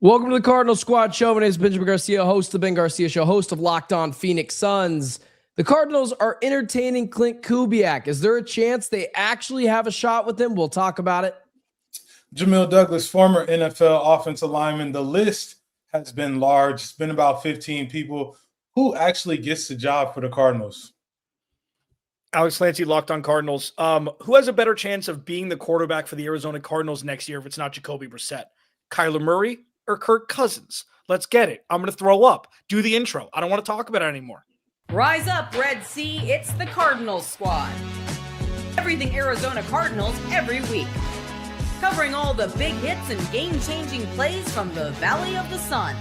Welcome to the Cardinal Squad Show. My name is Benjamin Garcia, host of the Ben Garcia Show, host of Locked On Phoenix Suns. The Cardinals are entertaining Klint Kubiak. Is there a chance they actually have a shot with him? We'll talk about it. Jamil Douglas, former NFL offensive lineman. The list has been large. It's been about 15 people. Who actually gets the job for the Cardinals? Alex Clancy, Locked On Cardinals. Who has a better chance of being the quarterback for the Arizona Cardinals next year if it's not Jacoby Brissette? Kyler Murray or Kirk Cousins? Let's get it. I'm going to throw up. Do the intro. I don't want to talk about it anymore. Rise up, Red Sea. It's the Cardinals Squad. Everything Arizona Cardinals every week. Covering all the big hits and game-changing plays from the Valley of the Sun.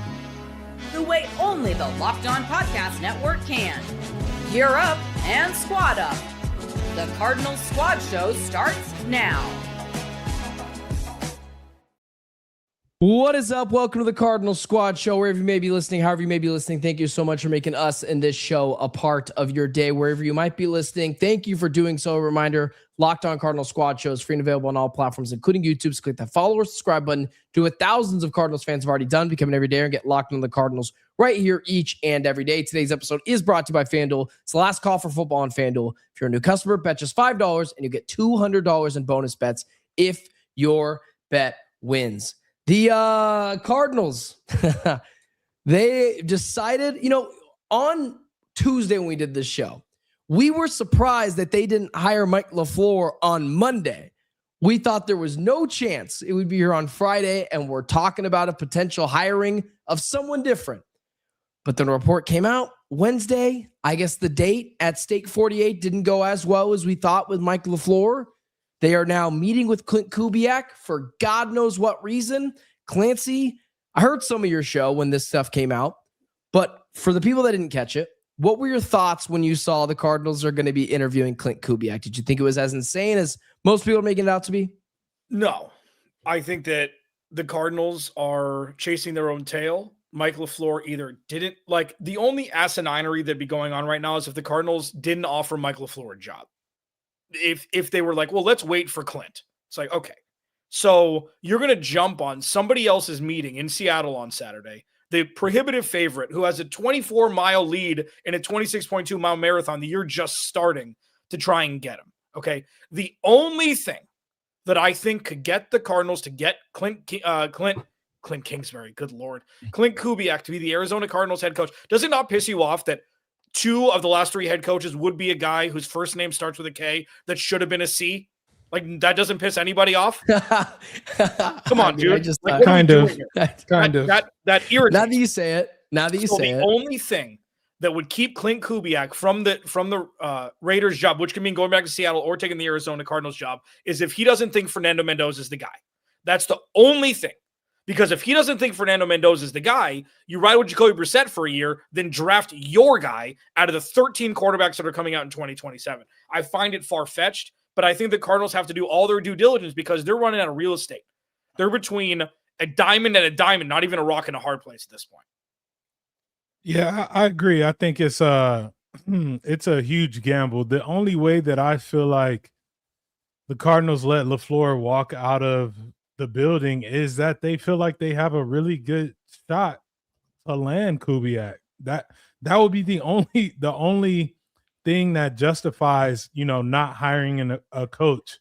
The way only the Locked On Podcast Network can. Gear up and squad up. The Cardinals Squad Show starts now. What is up? Welcome to the Cardinal Squad Show. Wherever you may be listening, however you may be listening, thank you so much for making us and this show a part of your day. Wherever you might be listening, thank you for doing so. A reminder, Locked On Cardinal Squad Show is free and available on all platforms, including YouTube. So click that follow or subscribe button. Do what thousands of Cardinals fans have already done. Become an everyday and get locked on the Cardinals right here each and every day. Today's episode is brought to you by FanDuel. It's the last call for football on FanDuel. If you're a new customer, bet just $5 and you get $200 in bonus bets if your bet wins. The Cardinals, they decided, on Tuesday when we did this show, we were surprised that they didn't hire Mike Lafleur on Monday. We thought there was no chance it would be here on Friday, and we're talking about a potential hiring of someone different. But then the report came out Wednesday. I guess the date at Steak 48 didn't go as well as we thought with Mike Lafleur. They are now meeting with Klint Kubiak for God knows what reason. Clancy, I heard some of your show when this stuff came out, but for the people that didn't catch it, what were your thoughts when you saw the Cardinals are going to be interviewing Klint Kubiak? Did you think it was as insane as most people are making it out to be? No. I think that the Cardinals are chasing their own tail. Mike Lafleur either didn't, the only asininary that'd be going on right now is if the Cardinals didn't offer Mike Lafleur a job. If they were like, well, let's wait for Clint. It's like, okay. So you're going to jump on somebody else's meeting in Seattle on Saturday, the prohibitive favorite who has a 24-mile lead in a 26.2-mile marathon that you're just starting to try and get him, okay? The only thing that I think could get the Cardinals to get Clint Kingsbury, good Lord, Klint Kubiak to be the Arizona Cardinals head coach, does it not piss you off that two of the last three head coaches would be a guy whose first name starts with a K that should have been a C? Like, that doesn't piss anybody off? Come on, dude. Kind of. That irritates. Now that you say it. The only thing that would keep Klint Kubiak from the Raiders job, which can mean going back to Seattle or taking the Arizona Cardinals job, is if he doesn't think Fernando Mendoza is the guy. That's the only thing. Because if he doesn't think Fernando Mendoza is the guy, you ride with Jacoby Brissette for a year, then draft your guy out of the 13 quarterbacks that are coming out in 2027. I find it far-fetched, but I think the Cardinals have to do all their due diligence because they're running out of real estate. They're between a diamond and a diamond, not even a rock and a hard place at this point. Yeah, I agree. I think it's a huge gamble. The only way that I feel like the Cardinals let Lafleur walk out of the building is that they feel like they have a really good shot to land Kubiak. That would be the only thing that justifies, not hiring a coach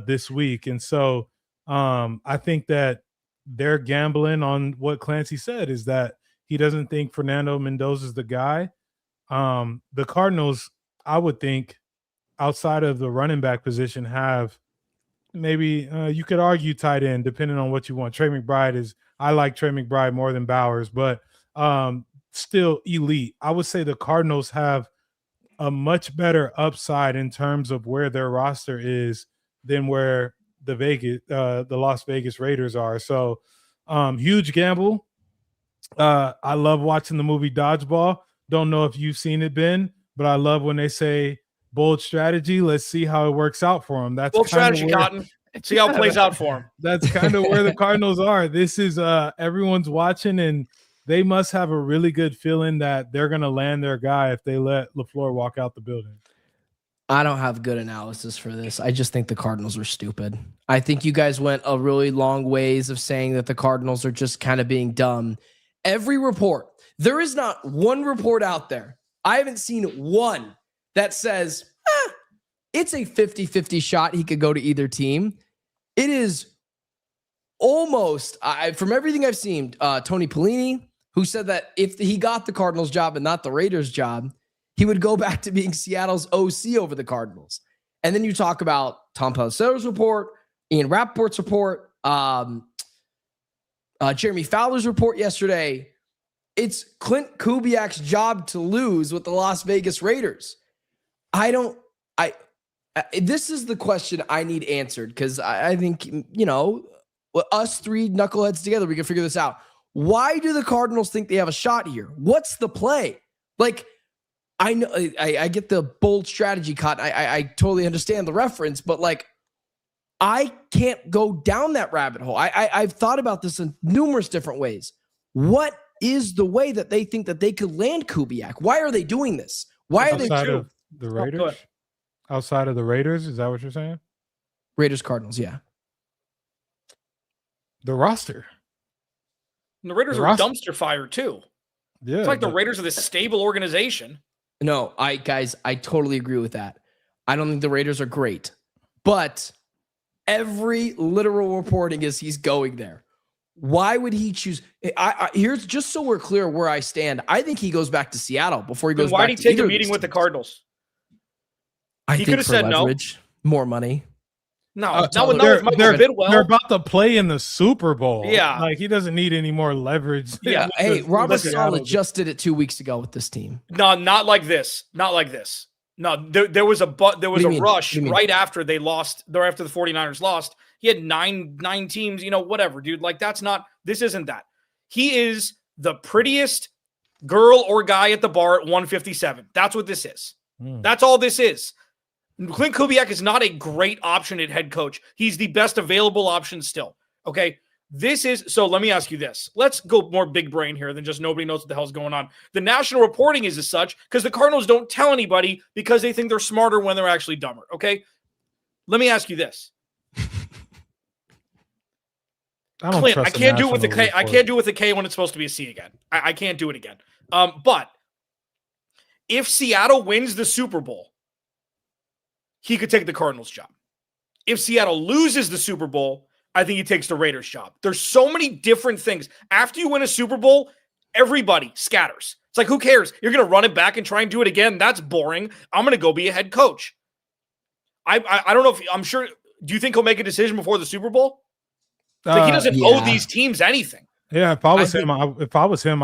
this week. And so I think that they're gambling on what Clancy said, is that he doesn't think Fernando Mendoza is the guy. The Cardinals, I would think, outside of the running back position, have maybe you could argue tight end, depending on what you want. Trey McBride I like Trey McBride more than Bowers, but still elite. I would say the Cardinals have a much better upside in terms of where their roster is than where the Las Vegas Raiders are. So huge gamble. I love watching the movie Dodgeball. Don't know if you've seen it, Ben, but I love when they say bold strategy. Let's see how it works out for them. That's bold strategy, Cotton. See how it plays out for them. That's kind of where the Cardinals are. This is everyone's watching, and they must have a really good feeling that they're going to land their guy if they let Lafleur walk out the building. I don't have good analysis for this. I just think the Cardinals are stupid. I think you guys went a really long ways of saying that the Cardinals are just kind of being dumb. Every report, there is not one report out there. I haven't seen one that says, it's a 50-50 shot he could go to either team. It is almost, from everything I've seen, Tony Pelini, who said that if he got the Cardinals job and not the Raiders job, he would go back to being Seattle's OC over the Cardinals. And then you talk about Tom Pelissero's report, Ian Rappaport's report, Jeremy Fowler's report yesterday. It's Klint Kubiak's job to lose with the Las Vegas Raiders. This is the question I need answered, because I think, us three knuckleheads together, we can figure this out. Why do the Cardinals think they have a shot here? What's the play? Like, I know I get the bold strategy cut. I totally understand the reference, but like, I can't go down that rabbit hole. I've thought about this in numerous different ways. What is the way that they think that they could land Kubiak? Why are they doing this? Why are they of the Raiders? Outside of the Raiders, is that what you're saying? Raiders, Cardinals, yeah. The roster. And the Raiders are dumpster fire too. Yeah, it's like the Raiders are this stable organization. No, I totally agree with that. I don't think the Raiders are great, but every literal reporting is he's going there. Why would he choose? Here's just so we're clear where I stand. I think he goes back to Seattle before he goes. Why back did he to take a meeting with the Cardinals? He could have said leverage, more money. No, not with Michael Bidwell. They're about to play in the Super Bowl. Yeah, like he doesn't need any more leverage. Yeah, hey, Robert Saleh just did it 2 weeks ago with this team. No, not like this. Not like this. No, there was a rush right after they lost. After the 49ers lost, he had nine teams. Whatever, dude. Like that's not. This isn't that. He is the prettiest girl or guy at the bar at 157. That's what this is. That's all this is. Klint Kubiak is not a great option at head coach. He's the best available option still. Okay. So let me ask you this. Let's go more big brain here than just nobody knows what the hell's going on. The national reporting is as such because the Cardinals don't tell anybody because they think they're smarter when they're actually dumber. Okay. Let me ask you this. Clint, I can't do it with the K. I can't do it with the K when it's supposed to be a C again. I can't do it again. But if Seattle wins the Super Bowl, he could take the Cardinals job. If Seattle loses the Super Bowl, I think he takes the Raiders job. There's so many different things. After you win a Super Bowl, everybody scatters. It's like, who cares? You're going to run it back and try and do it again? That's boring. I'm going to go be a head coach. I don't know if I'm sure. Do you think he'll make a decision before the Super Bowl? Like he doesn't owe these teams anything. Yeah, if I was him, I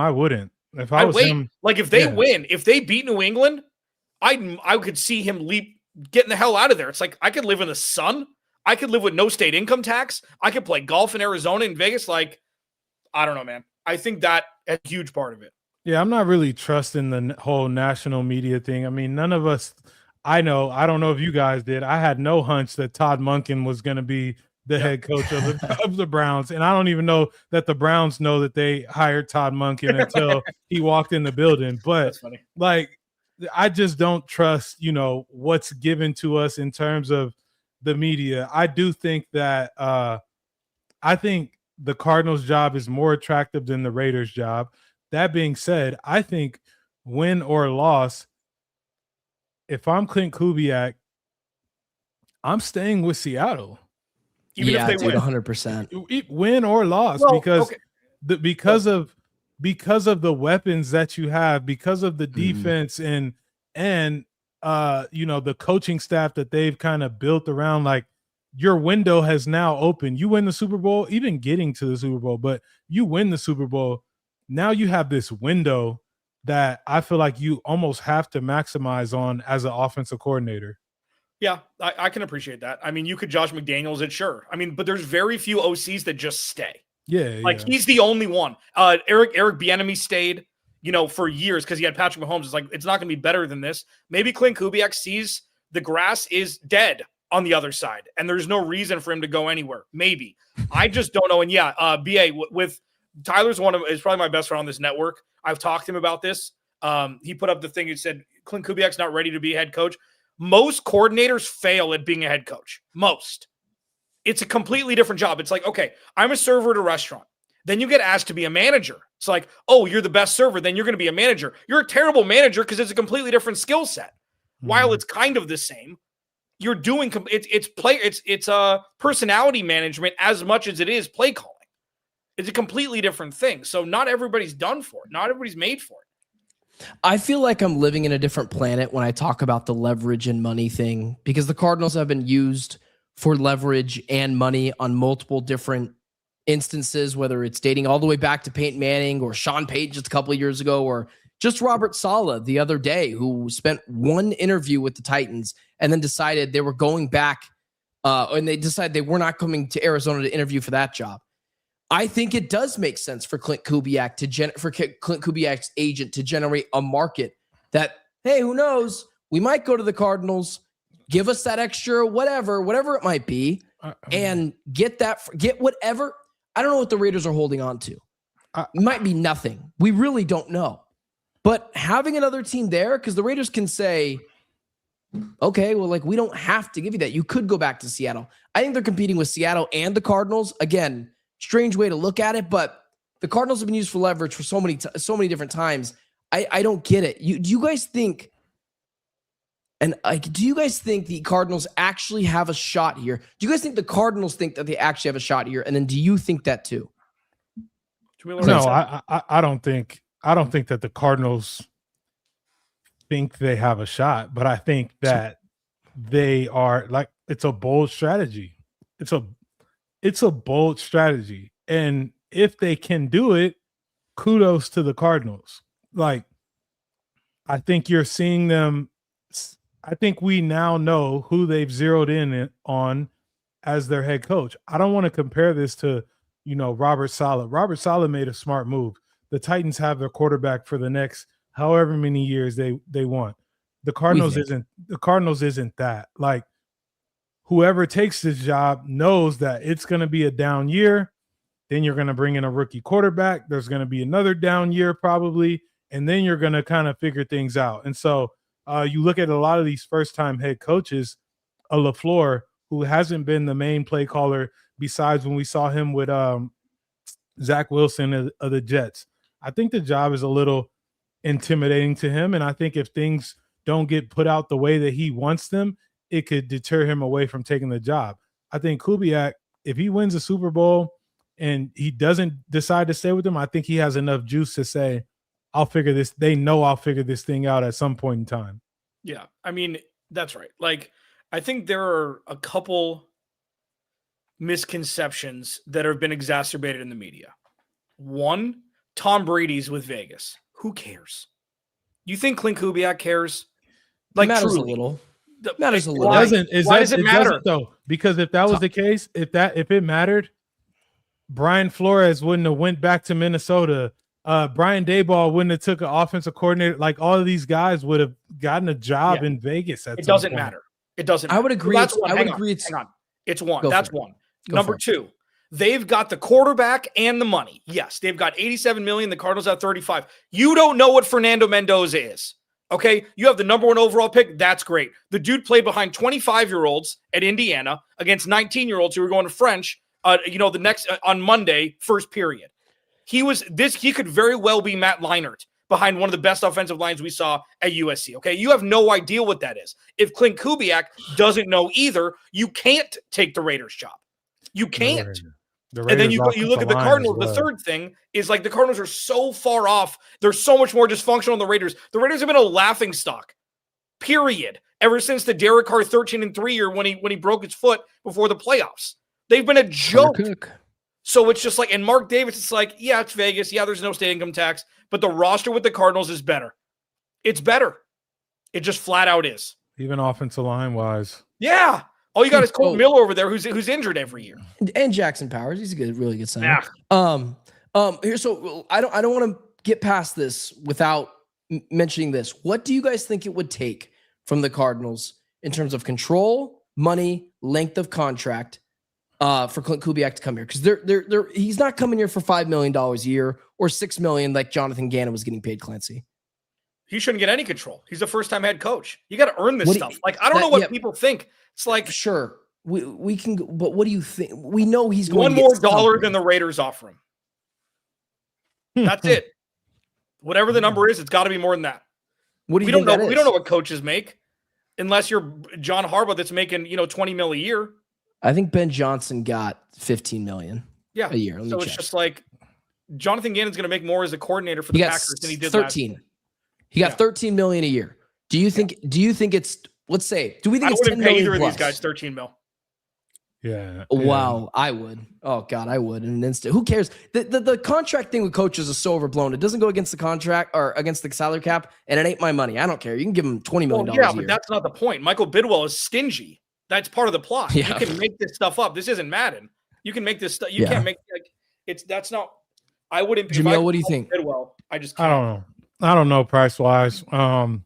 wouldn't. If I was him, like if they win, if they beat New England, I could see him getting the hell out of there. It's like I could live in the sun. I could live with no state income tax. I could play golf in Arizona and Vegas. Like, I don't know, man. I think that a huge part of it. Yeah, I'm not really trusting the whole national media thing. I mean, none of us. I don't know if you guys did. I had no hunch that Todd Monken was going to be the head coach of the Browns. And I don't even know that the Browns know that they hired Todd Monken until he walked in the building. But that's funny. Like, I just don't trust, what's given to us in terms of the media. I do think that I think the Cardinals job is more attractive than the Raiders job. That being said, I think win or loss, if I'm Klint Kubiak, I'm staying with Seattle. Even if they win 100%. Win or loss, because of the weapons that you have, because of the defense and the coaching staff that they've kind of built around, like your window has now opened. You win the Super Bowl, even getting to the Super Bowl, but you win the Super Bowl. Now you have this window that I feel like you almost have to maximize on as an offensive coordinator. Yeah, I can appreciate that. I mean, you could Josh McDaniels it, sure. I mean, but there's very few OCs that just stay. Yeah, he's the only one. Eric Bieniemy stayed, for years because he had Patrick Mahomes. It's like it's not going to be better than this. Maybe Klint Kubiak sees the grass is dead on the other side, and there's no reason for him to go anywhere. Maybe I just don't know. And BA with Tyler's is probably my best friend on this network. I've talked to him about this. He put up the thing. He said Klint Kubiak's not ready to be head coach. most coordinators fail at being a head coach. Most. It's a completely different job. It's like, okay, I'm a server at a restaurant. Then you get asked to be a manager. It's like, oh, you're the best server. Then you're going to be a manager. You're a terrible manager because it's a completely different skill set. While it's kind of the same, you're doing it's personality management as much as it is play calling. It's a completely different thing. So not everybody's done for it. Not everybody's made for it. I feel like I'm living in a different planet when I talk about the leverage and money thing, because the Cardinals have been used for leverage and money on multiple different instances, whether it's dating all the way back to Peyton Manning or Sean Payton just a couple of years ago, or just Robert Saleh the other day, who spent one interview with the Titans and then decided they were going back and they decided they were not coming to Arizona to interview for that job. I think it does make sense for Klint Kubiak for Klint Kubiak's agent to generate a market that, hey, who knows? We might go to the Cardinals, give us that extra whatever it might be, and get whatever. I don't know what the Raiders are holding on to. It might be nothing. We really don't know. But having another team there, because the Raiders can say, okay, well, like, we don't have to give you that. You could go back to Seattle. I think they're competing with Seattle and the Cardinals. Again, strange way to look at it, but the Cardinals have been used for leverage for so many different times. I don't get it. Do you guys think, do you guys think the Cardinals actually have a shot here? Do you guys think the Cardinals think that they actually have a shot here? And then do you think that too? No, I don't think that the Cardinals think they have a shot, but I think that they are, like, it's a bold strategy. It's a bold strategy. And if they can do it, kudos to the Cardinals. Like, I think you're seeing them. I think we now know who they've zeroed in on as their head coach. I don't want to compare this to, Robert Saleh. Robert Saleh made a smart move. The Titans have their quarterback for the next however many years they want. The Cardinals isn't that. Like, whoever takes this job knows that it's going to be a down year. Then you're going to bring in a rookie quarterback. There's going to be another down year probably, and then you're going to kind of figure things out. And so you look at a lot of these first-time head coaches, a Lafleur, who hasn't been the main play caller besides when we saw him with Zach Wilson of the Jets. I think the job is a little intimidating to him, and I think if things don't get put out the way that he wants them, it could deter him away from taking the job. I think Kubiak, if he wins a Super Bowl and he doesn't decide to stay with them, I think he has enough juice to say, I'll figure this. They know I'll figure this thing out at some point in time. Yeah, I mean, that's right. Like, I think there are a couple misconceptions that have been exacerbated in the media. One, Tom Brady's with Vegas. Who cares? You think Klint Kubiak cares? Like, matters truly. A little. Like, matters a little. Why does it matter though? Because if that was the case, if it mattered, Brian Flores wouldn't have went back to Minnesota. Brian Daboll wouldn't have took an offensive coordinator. Like, all of these guys would have gotten a job in Vegas. It doesn't matter. It doesn't matter. I would agree. Well, hang on. It's one. That's one. Number two, they've got the quarterback and the money. Yes, they've got $87 million. The Cardinals have $35. You don't know what Fernando Mendoza is. Okay, you have the number 1 overall pick. That's great. The dude played behind 25-year-olds at Indiana against 19-year-olds who were going to French. The next on Monday, first period. He could very well be Matt Leinart behind one of the best offensive lines we saw at USC. Okay, you have no idea what that is. If Klint Kubiak doesn't know either, you can't take the Raiders job. You can't. And then you look at the Cardinals. Well. The third thing is, like, the Cardinals are so far off. They're so much more dysfunctional than the Raiders. The Raiders have been a laughingstock, period, ever since the Derek Carr 13-3 year when he broke his foot before the playoffs. They've been a joke. So it's just like, and Mark Davis, it's like, yeah, it's Vegas. Yeah, there's no state income tax, but the roster with the Cardinals is better. It's better. It just flat out is. Even offensive line wise. Yeah. All you got is Colt Miller over there, who's injured every year, and Jackson Powers. He's a really good signing. Yeah. Here, so I don't want to get past this without mentioning this. What do you guys think it would take from the Cardinals in terms of control, money, length of contract, for Klint Kubiak to come here? Because he's not coming here for $5 million a year or $6 million like Jonathan Gannon was getting paid, Clancy. He shouldn't get any control. He's a first-time head coach. You got to earn this What do stuff. you- Like, I don't know what people think. It's like Sure, we can, but what do you think? We know he's going one to get more dollar something. than the Raiders offer him. That's it. Whatever the number is, it's got to be more than that. What do you We don't think know. that We is? don't know what coaches make, unless you're John Harbaugh that's making 20 mil a year. I think Ben Johnson got 15 million Yeah, a year. Let me so check. it's just like Jonathan Gannon's going to make more as a coordinator for the He got Packers than he did last 13. year. He got Yeah. 13 million a year. Do you think it's, let's say, do we think I it's 10 wouldn't pay million either of plus? these guys 13 mil. Yeah. Wow, I would. Oh God, I would in an instant. Who cares? The contract thing with coaches is so overblown. It doesn't go against the contract or against the salary cap, and it ain't my money. I don't care. You can give him $20 million Yeah, a year. but that's not the point. Michael Bidwell is stingy. That's part of the plot. Yeah. You can make this stuff up. This isn't Madden. You can make this stuff. You Yeah. can't make that's not. I wouldn't. if Jamil, I what do you called think? Bidwell, I just I can't. don't know. I don't know price wise. I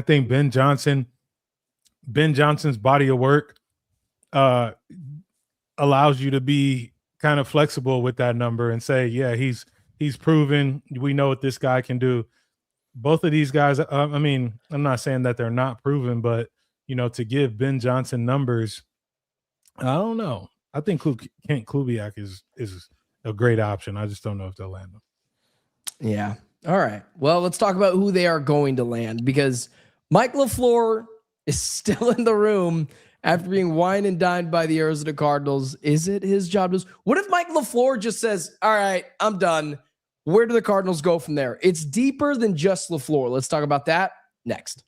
think Ben Johnson's body of work allows you to be kind of flexible with that number and say, yeah, he's proven. We know what this guy can do. Both of these guys, I mean, I'm not saying that they're not proven, but to give Ben Johnson numbers, I don't know. I think Klint Kubiak is a great option. I just don't know if they'll land him. Yeah. All right. Well, let's talk about who they are going to land, because Mike Lafleur is still in the room after being wined and dined by the Arizona Cardinals. Is it his job? What if Mike Lafleur just says, all right, I'm done? Where do the Cardinals go from there? It's deeper than just Lafleur. Let's talk about that next.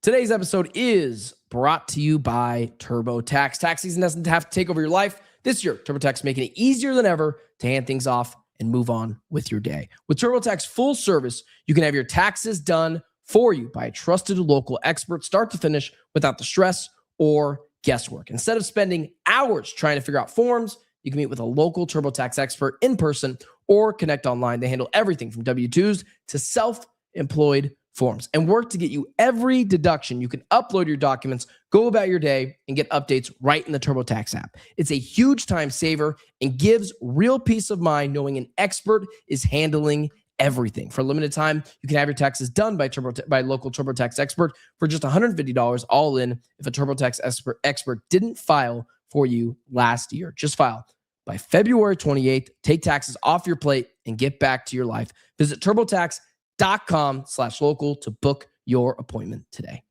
Today's episode is brought to you by TurboTax. Tax season doesn't have to take over your life. This year, TurboTax is making it easier than ever to hand things off and move on with your day. With TurboTax full service, you can have your taxes done for you by a trusted local expert, start to finish, without the stress or guesswork. Instead of spending hours trying to figure out forms, you can meet with a local TurboTax expert in person or connect online. They handle everything from W-2s to self-employed forms and work to get you every deduction. You can upload your documents, go about your day, and get updates right in the TurboTax app. It's a huge time saver and gives real peace of mind knowing an expert is handling everything. For a limited time, you can have your taxes done by local TurboTax expert for just $150 all in if a TurboTax expert didn't file for you last year. Just file by February 28th. Take taxes off your plate and get back to your life. Visit TurboTax.com/local to book your appointment today.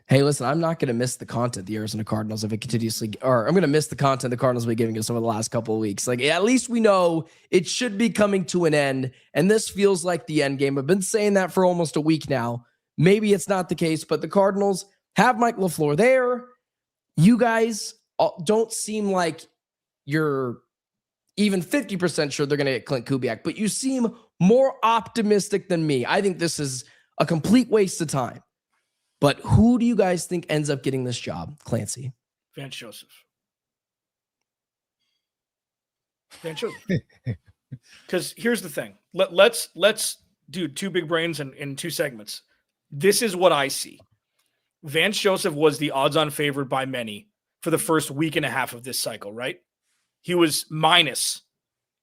Hey, listen, I'm not going to miss the content the Arizona Cardinals if it continuously, or I'm going to miss the content the Cardinals have been giving us over the last couple of weeks. Like, at least we know it should be coming to an end, and this feels like the end game. I've been saying that for almost a week now. Maybe it's not the case, but the Cardinals have Mike Lafleur there. You guys don't seem like you're even 50% sure they're going to get Klint Kubiak, but you seem more optimistic than me. I think this is a complete waste of time. But who do you guys think ends up getting this job, Clancy? Vance Joseph. Vance Joseph. Because here's the thing. Let's do two big brains in two segments. This is what I see. Vance Joseph was the odds-on favorite by many for the first week and a half of this cycle, right? He was minus.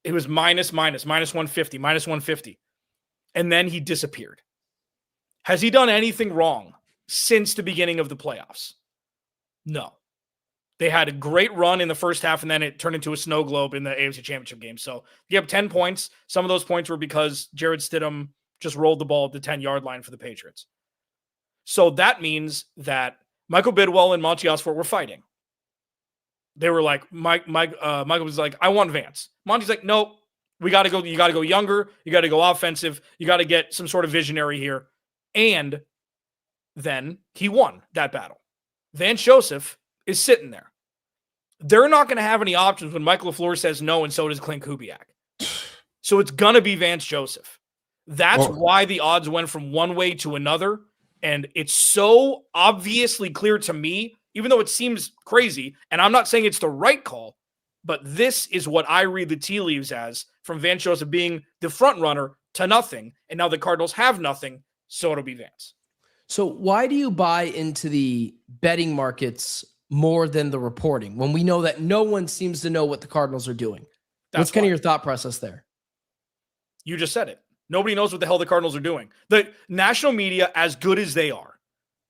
It was minus 150. And then he disappeared. Has he done anything wrong since the beginning of the playoffs? No. They had a great run in the first half, and then it turned into a snow globe in the AFC Championship game. So you have 10 points. Some of those points were because Jared Stidham just rolled the ball at the 10-yard line for the Patriots. So that means that Michael Bidwell and Monty Osfort were fighting. They were like, Michael was like, I want Vance. Monty's like, nope, you got to go younger. You got to go offensive. You got to get some sort of visionary here. And then he won that battle. Vance Joseph is sitting there. They're not going to have any options when Michael Lafleur says no, and so does Klint Kubiak. So it's going to be Vance Joseph. That's why the odds went from one way to another. And it's so obviously clear to me, even though it seems crazy, and I'm not saying it's the right call, but this is what I read the tea leaves as, from Vance Joseph being the front runner to nothing. And now the Cardinals have nothing, so it'll be Vance. So why do you buy into the betting markets more than the reporting when we know that no one seems to know what the Cardinals are doing? What's kind of your thought process there? You just said it. Nobody knows what the hell the Cardinals are doing. The national media, as good as they are,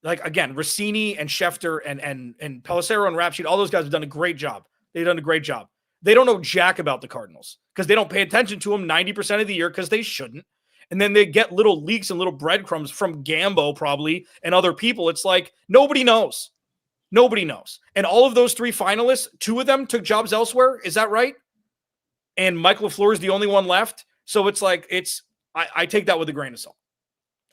like, again, Rossini and Schefter and Pelissero and Rapsheet, all those guys have done a great job. They've done a great job. They don't know jack about the Cardinals because they don't pay attention to them 90% of the year because they shouldn't. And then they get little leaks and little breadcrumbs from Gambo probably and other people. It's like nobody knows. Nobody knows. And all of those 3 finalists, 2 of them took jobs elsewhere. Is that right? And Mike LaFleur is the only one left. So it's like, I take that with a grain of salt.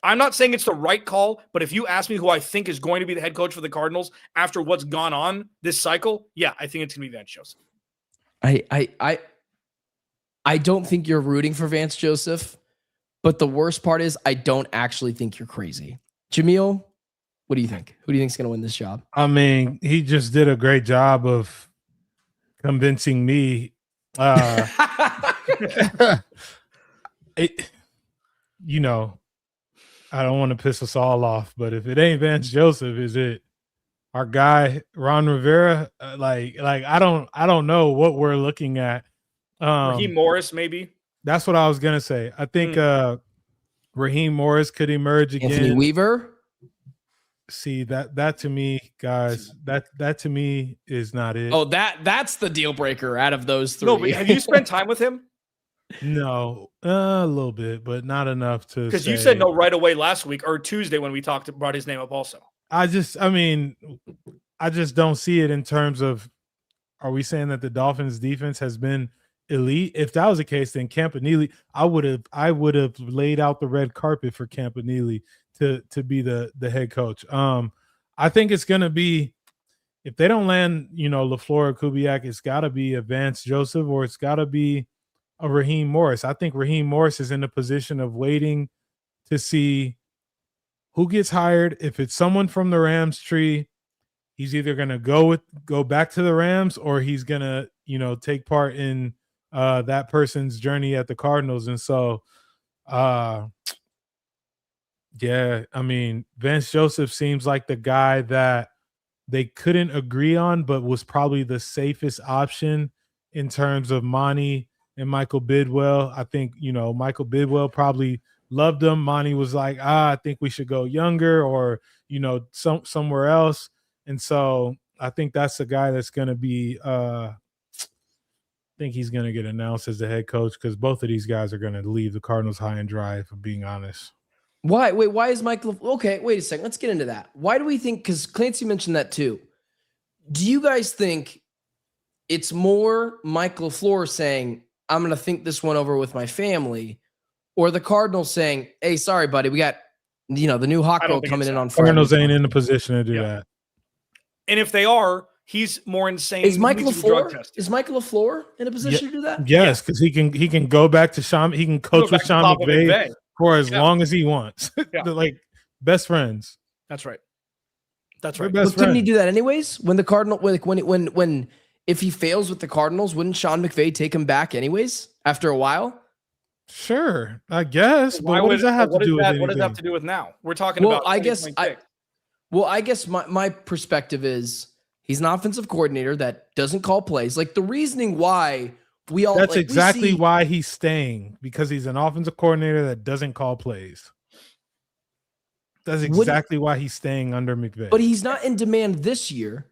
I'm not saying it's the right call, but if you ask me who I think is going to be the head coach for the Cardinals after what's gone on this cycle, yeah, I think it's going to be Vance Joseph. I don't think you're rooting for Vance Joseph, but the worst part is I don't actually think you're crazy. Jamil, what do you think? Who do you think is going to win this job? I mean, he just did a great job of convincing me. I don't want to piss us all off, but if it ain't Vance Joseph, is it our guy Ron Rivera? I don't know what we're looking at. Raheem Morris, maybe. That's what I was gonna say. I think Raheem Morris could emerge again. Anthony Weaver. See that to me, guys, that to me is not it. Oh, that's the deal breaker out of those 3. No, but have you spent time with him? No, a little bit, but not enough to. Because you said no right away last week or Tuesday when we brought his name up also. I just don't see it in terms of, are we saying that the Dolphins defense has been elite? If that was the case, then Campanile, I would have laid out the red carpet for Campanile to be the head coach. I think it's going to be, if they don't land, LaFleur or Kubiak, it's got to be a Vance Joseph or it's got to be a Raheem Morris. I think Raheem Morris is in the position of waiting to see who gets hired. If it's someone from the Rams tree, he's either going to go back to the Rams or he's going to, take part in that person's journey at the Cardinals. And so, yeah, I mean, Vance Joseph seems like the guy that they couldn't agree on, but was probably the safest option in terms of Monty and Michael Bidwell. I think, Michael Bidwell probably loved him. Monty was like, I think we should go younger or, somewhere else. And so I think that's the guy that's going to be, I think he's going to get announced as the head coach because both of these guys are going to leave the Cardinals high and dry, if I'm being honest. Why? Wait, why is Michael? Okay, wait a second. Let's get into that. Why do we think, because Clancy mentioned that too. Do you guys think it's more Mike LaFleur saying, I'm going to think this one over with my family, or the Cardinals saying, hey, sorry, buddy, we got, the new Hawk Girl coming in on Friday. Cardinals ain't in the position to do that. And if they are, he's more insane. Is Mike LaFleur in a position to do that? Yes, because he can go back to Sean. He can coach with Sean McVay for as long as he wants. They're like best friends. That's right. That's right. But couldn't he do that anyways? When the Cardinal, when if he fails with the Cardinals, wouldn't Sean McVay take him back anyways after a while? Sure, I guess. But what does that have to do with anything? What does that have to do with now? We're talking about. I guess my perspective is he's an offensive coordinator that doesn't call plays. Like the reasoning why we all that's exactly why he's staying, because he's an offensive coordinator that doesn't call plays. That's exactly why he's staying under McVay. But he's not in demand this year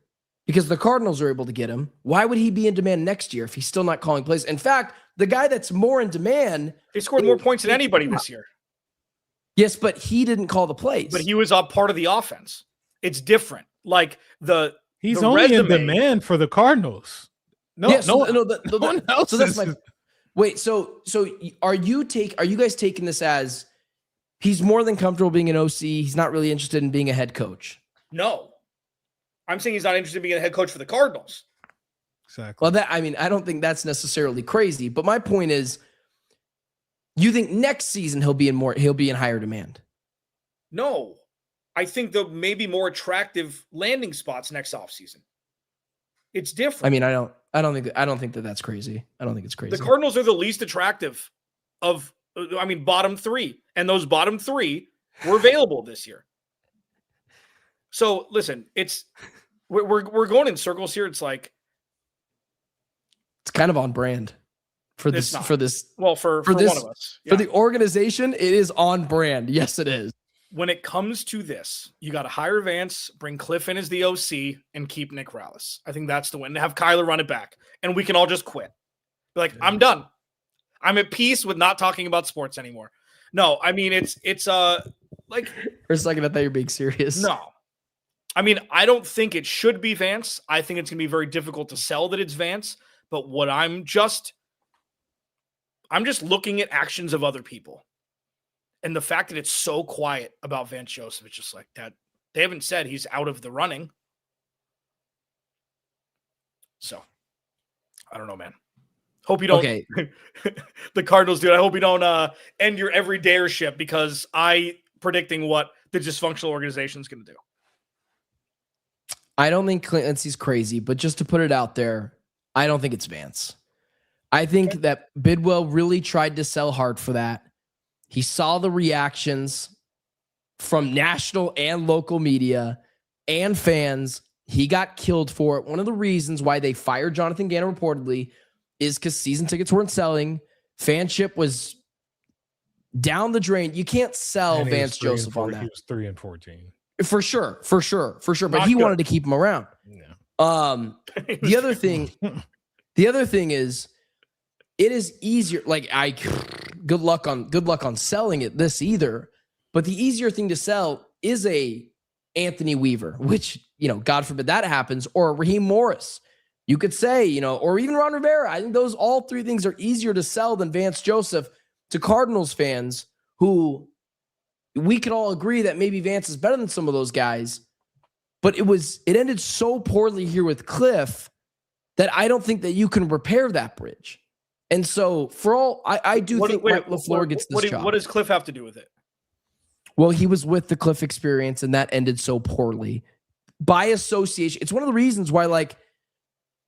because the Cardinals are able to get him. Why would he be in demand next year if he's still not calling plays? In fact, the guy that's more in demand, he scored more points than anybody this year. Yes, but he didn't call the plays. But he was a part of the offense. It's different. Like he's only in demand for the Cardinals. No one else. So that's wait. So are you guys taking this as he's more than comfortable being an OC? He's not really interested in being a head coach. No, I'm saying he's not interested in being a head coach for the Cardinals. Exactly. Well, I don't think that's necessarily crazy. But my point is, you think next season he'll be in higher demand? No, I think there may be more attractive landing spots next offseason. It's different. I mean, I don't think that's crazy. I don't think it's crazy. The Cardinals are the least attractive of, bottom 3, and those bottom 3 were available this year. So listen, we're going in circles here. It's like, it's kind of on brand. for It's this not. for this Well, for this, one of us. for the organization. It is on brand. Yes, it is. When it comes to this, you got to hire Vance, bring Cliff in as the OC, and keep Nick Rallis. I think that's the win. Have Kyler run it back, and we can all just quit. Be like, I'm done. I'm at peace with not talking about sports anymore. No, I mean it's like For a second, I thought you were being serious. no. I mean, I don't think it should be Vance. I think it's gonna be very difficult to sell that it's Vance. But what I'm just looking at actions of other people. And the fact that it's so quiet about Vance Joseph, it's just like that. They haven't said he's out of the running. So, I don't know, man. Hope you don't. Okay. The Cardinals, dude. I hope you don't end your everydayership because I predicting what the dysfunctional organization is going to do. I don't think Clancy's crazy, but just to put it out there, I don't think it's Vance. I think that Bidwell really tried to sell hard for that. He saw the reactions from national and local media and fans. He got killed for it. One of the reasons why they fired Jonathan Gannon reportedly is because season tickets weren't selling. Fanship was down the drain. You can't sell Vance Joseph on that. He was 3-14. For sure. But Not he good. wanted to keep him around. Yeah. The other thing is, it is easier. Like good luck on selling it this either. But the easier thing to sell is a Anthony Weaver, which, God forbid that happens, or Raheem Morris. You could say, or even Ron Rivera. I think all three things are easier to sell than Vance Joseph to Cardinals fans who we could all agree that maybe Vance is better than some of those guys. But it ended so poorly here with Cliff that I don't think that you can repair that bridge. And so I do think Mike Lafleur gets this job. What does Cliff have to do with it? Well, he was with the Cliff experience and that ended so poorly. By association, it's one of the reasons why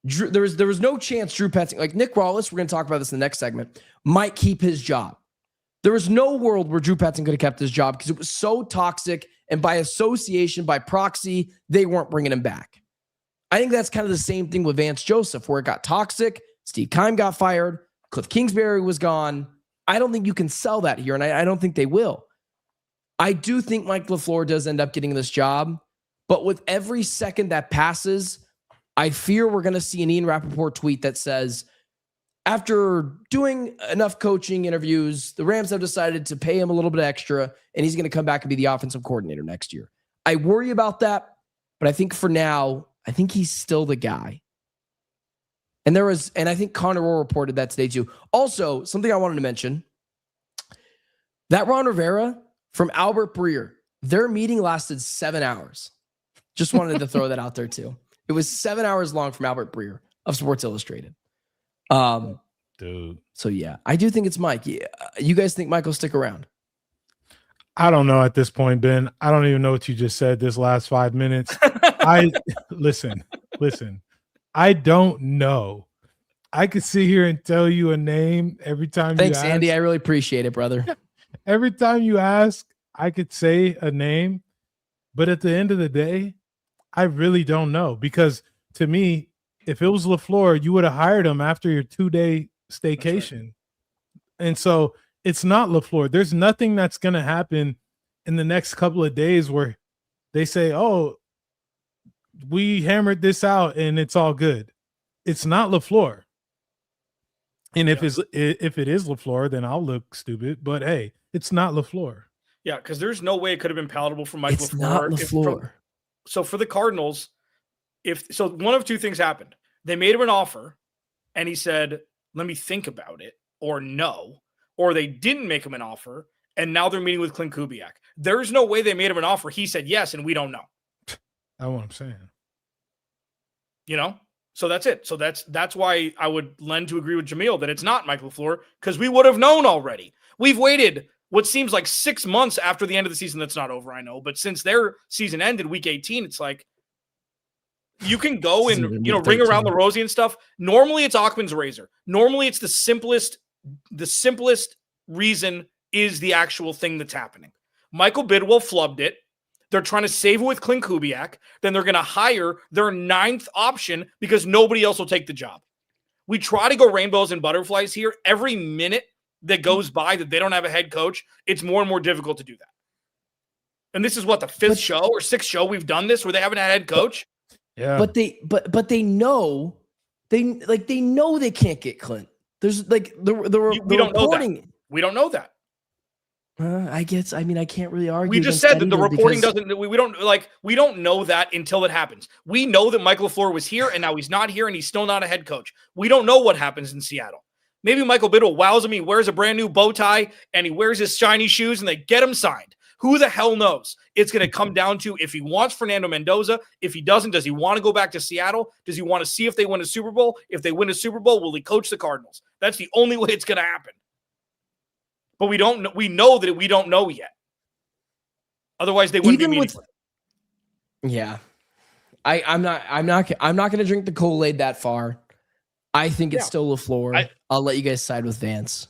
there was no chance Drew Petzing, like Nick Rallis, we're going to talk about this in the next segment, might keep his job. There was no world where Drew Petzing could have kept his job because it was so toxic, and by association, by proxy, they weren't bringing him back. I think that's kind of the same thing with Vance Joseph, where it got toxic. Steve Keim got fired. Cliff Kingsbury was gone. I don't think you can sell that here, and I don't think they will. I do think Mike Lafleur does end up getting this job, but with every second that passes, I fear we're going to see an Ian Rappaport tweet that says, after doing enough coaching interviews, the Rams have decided to pay him a little bit extra, and he's going to come back and be the offensive coordinator next year. I worry about that, but I think for now, I think he's still the guy. And I think Connor Orr reported that today too. Also, something I wanted to mention, that Ron Rivera from Albert Breer, their meeting lasted 7 hours. Just wanted to throw that out there too. It was 7 hours long from Albert Breer of Sports Illustrated. Dude. So yeah, I do think it's Mike. Yeah. You guys think Mike will stick around? I don't know at this point, Ben. I don't even know what you just said this last 5 minutes. Listen. I don't know. I could sit here and tell you a name every time Thanks, you ask. Andy. I really appreciate it, brother. Every time you ask, I could say a name, but at the end of the day, I really don't know, because to me, if it was Lafleur, you would have hired him after your 2-day staycation. Right. And so it's not Lafleur. There's nothing that's going to happen in the next couple of days where they say, oh, we hammered this out and it's all good. It's not Lafleur. And if it is Lafleur, then I'll look stupid. But hey, it's not Lafleur. Yeah, because there's no way it could have been palatable for Mike Lafleur. It's not Lafleur. So for the Cardinals, one of two things happened. They made him an offer, and he said, let me think about it, or no. Or they didn't make him an offer, and now they're meeting with Klint Kubiak. There's no way they made him an offer. He said yes, and we don't know. That's what I'm saying. So that's it. So that's why I would lend to agree with Jamil that it's not Mike Lafleur, because we would have known already. We've waited what seems like 6 months after the end of the season. That's not over, I know. But since their season ended week 18, it's like you can go and ring around the rosy and stuff. Normally it's Occam's razor. Normally it's the simplest reason is the actual thing that's happening. Michael Bidwell flubbed it. They're trying to save it with Klint Kubiak. Then they're going to hire their 9th option because nobody else will take the job. We try to go rainbows and butterflies here. Every minute that goes by that they don't have a head coach, it's more and more difficult to do that. And this is what, the fifth show or sixth show we've done this where they haven't had a head coach. Yeah. But they know they can't get Clint. There's like the We don't reporting. know that. We don't know that. I guess. I mean, I can't really argue. We just said that the reporting doesn't. We don't know that until it happens. We know that Michael LaFleur was here and now he's not here and he's still not a head coach. We don't know what happens in Seattle. Maybe Michael Biddle wows him. He wears a brand new bow tie and he wears his shiny shoes and they get him signed. Who the hell knows? It's going to come down to if he wants Fernando Mendoza. If he doesn't, does he want to go back to Seattle? Does he want to see if they win a Super Bowl? If they win a Super Bowl, will he coach the Cardinals? That's the only way it's going to happen. But we don't know. We know that we don't know yet. Otherwise, they wouldn't be meeting. Yeah, I'm not going to drink the Kool-Aid that far. I think it's still LaFleur. I'll let you guys side with Vance.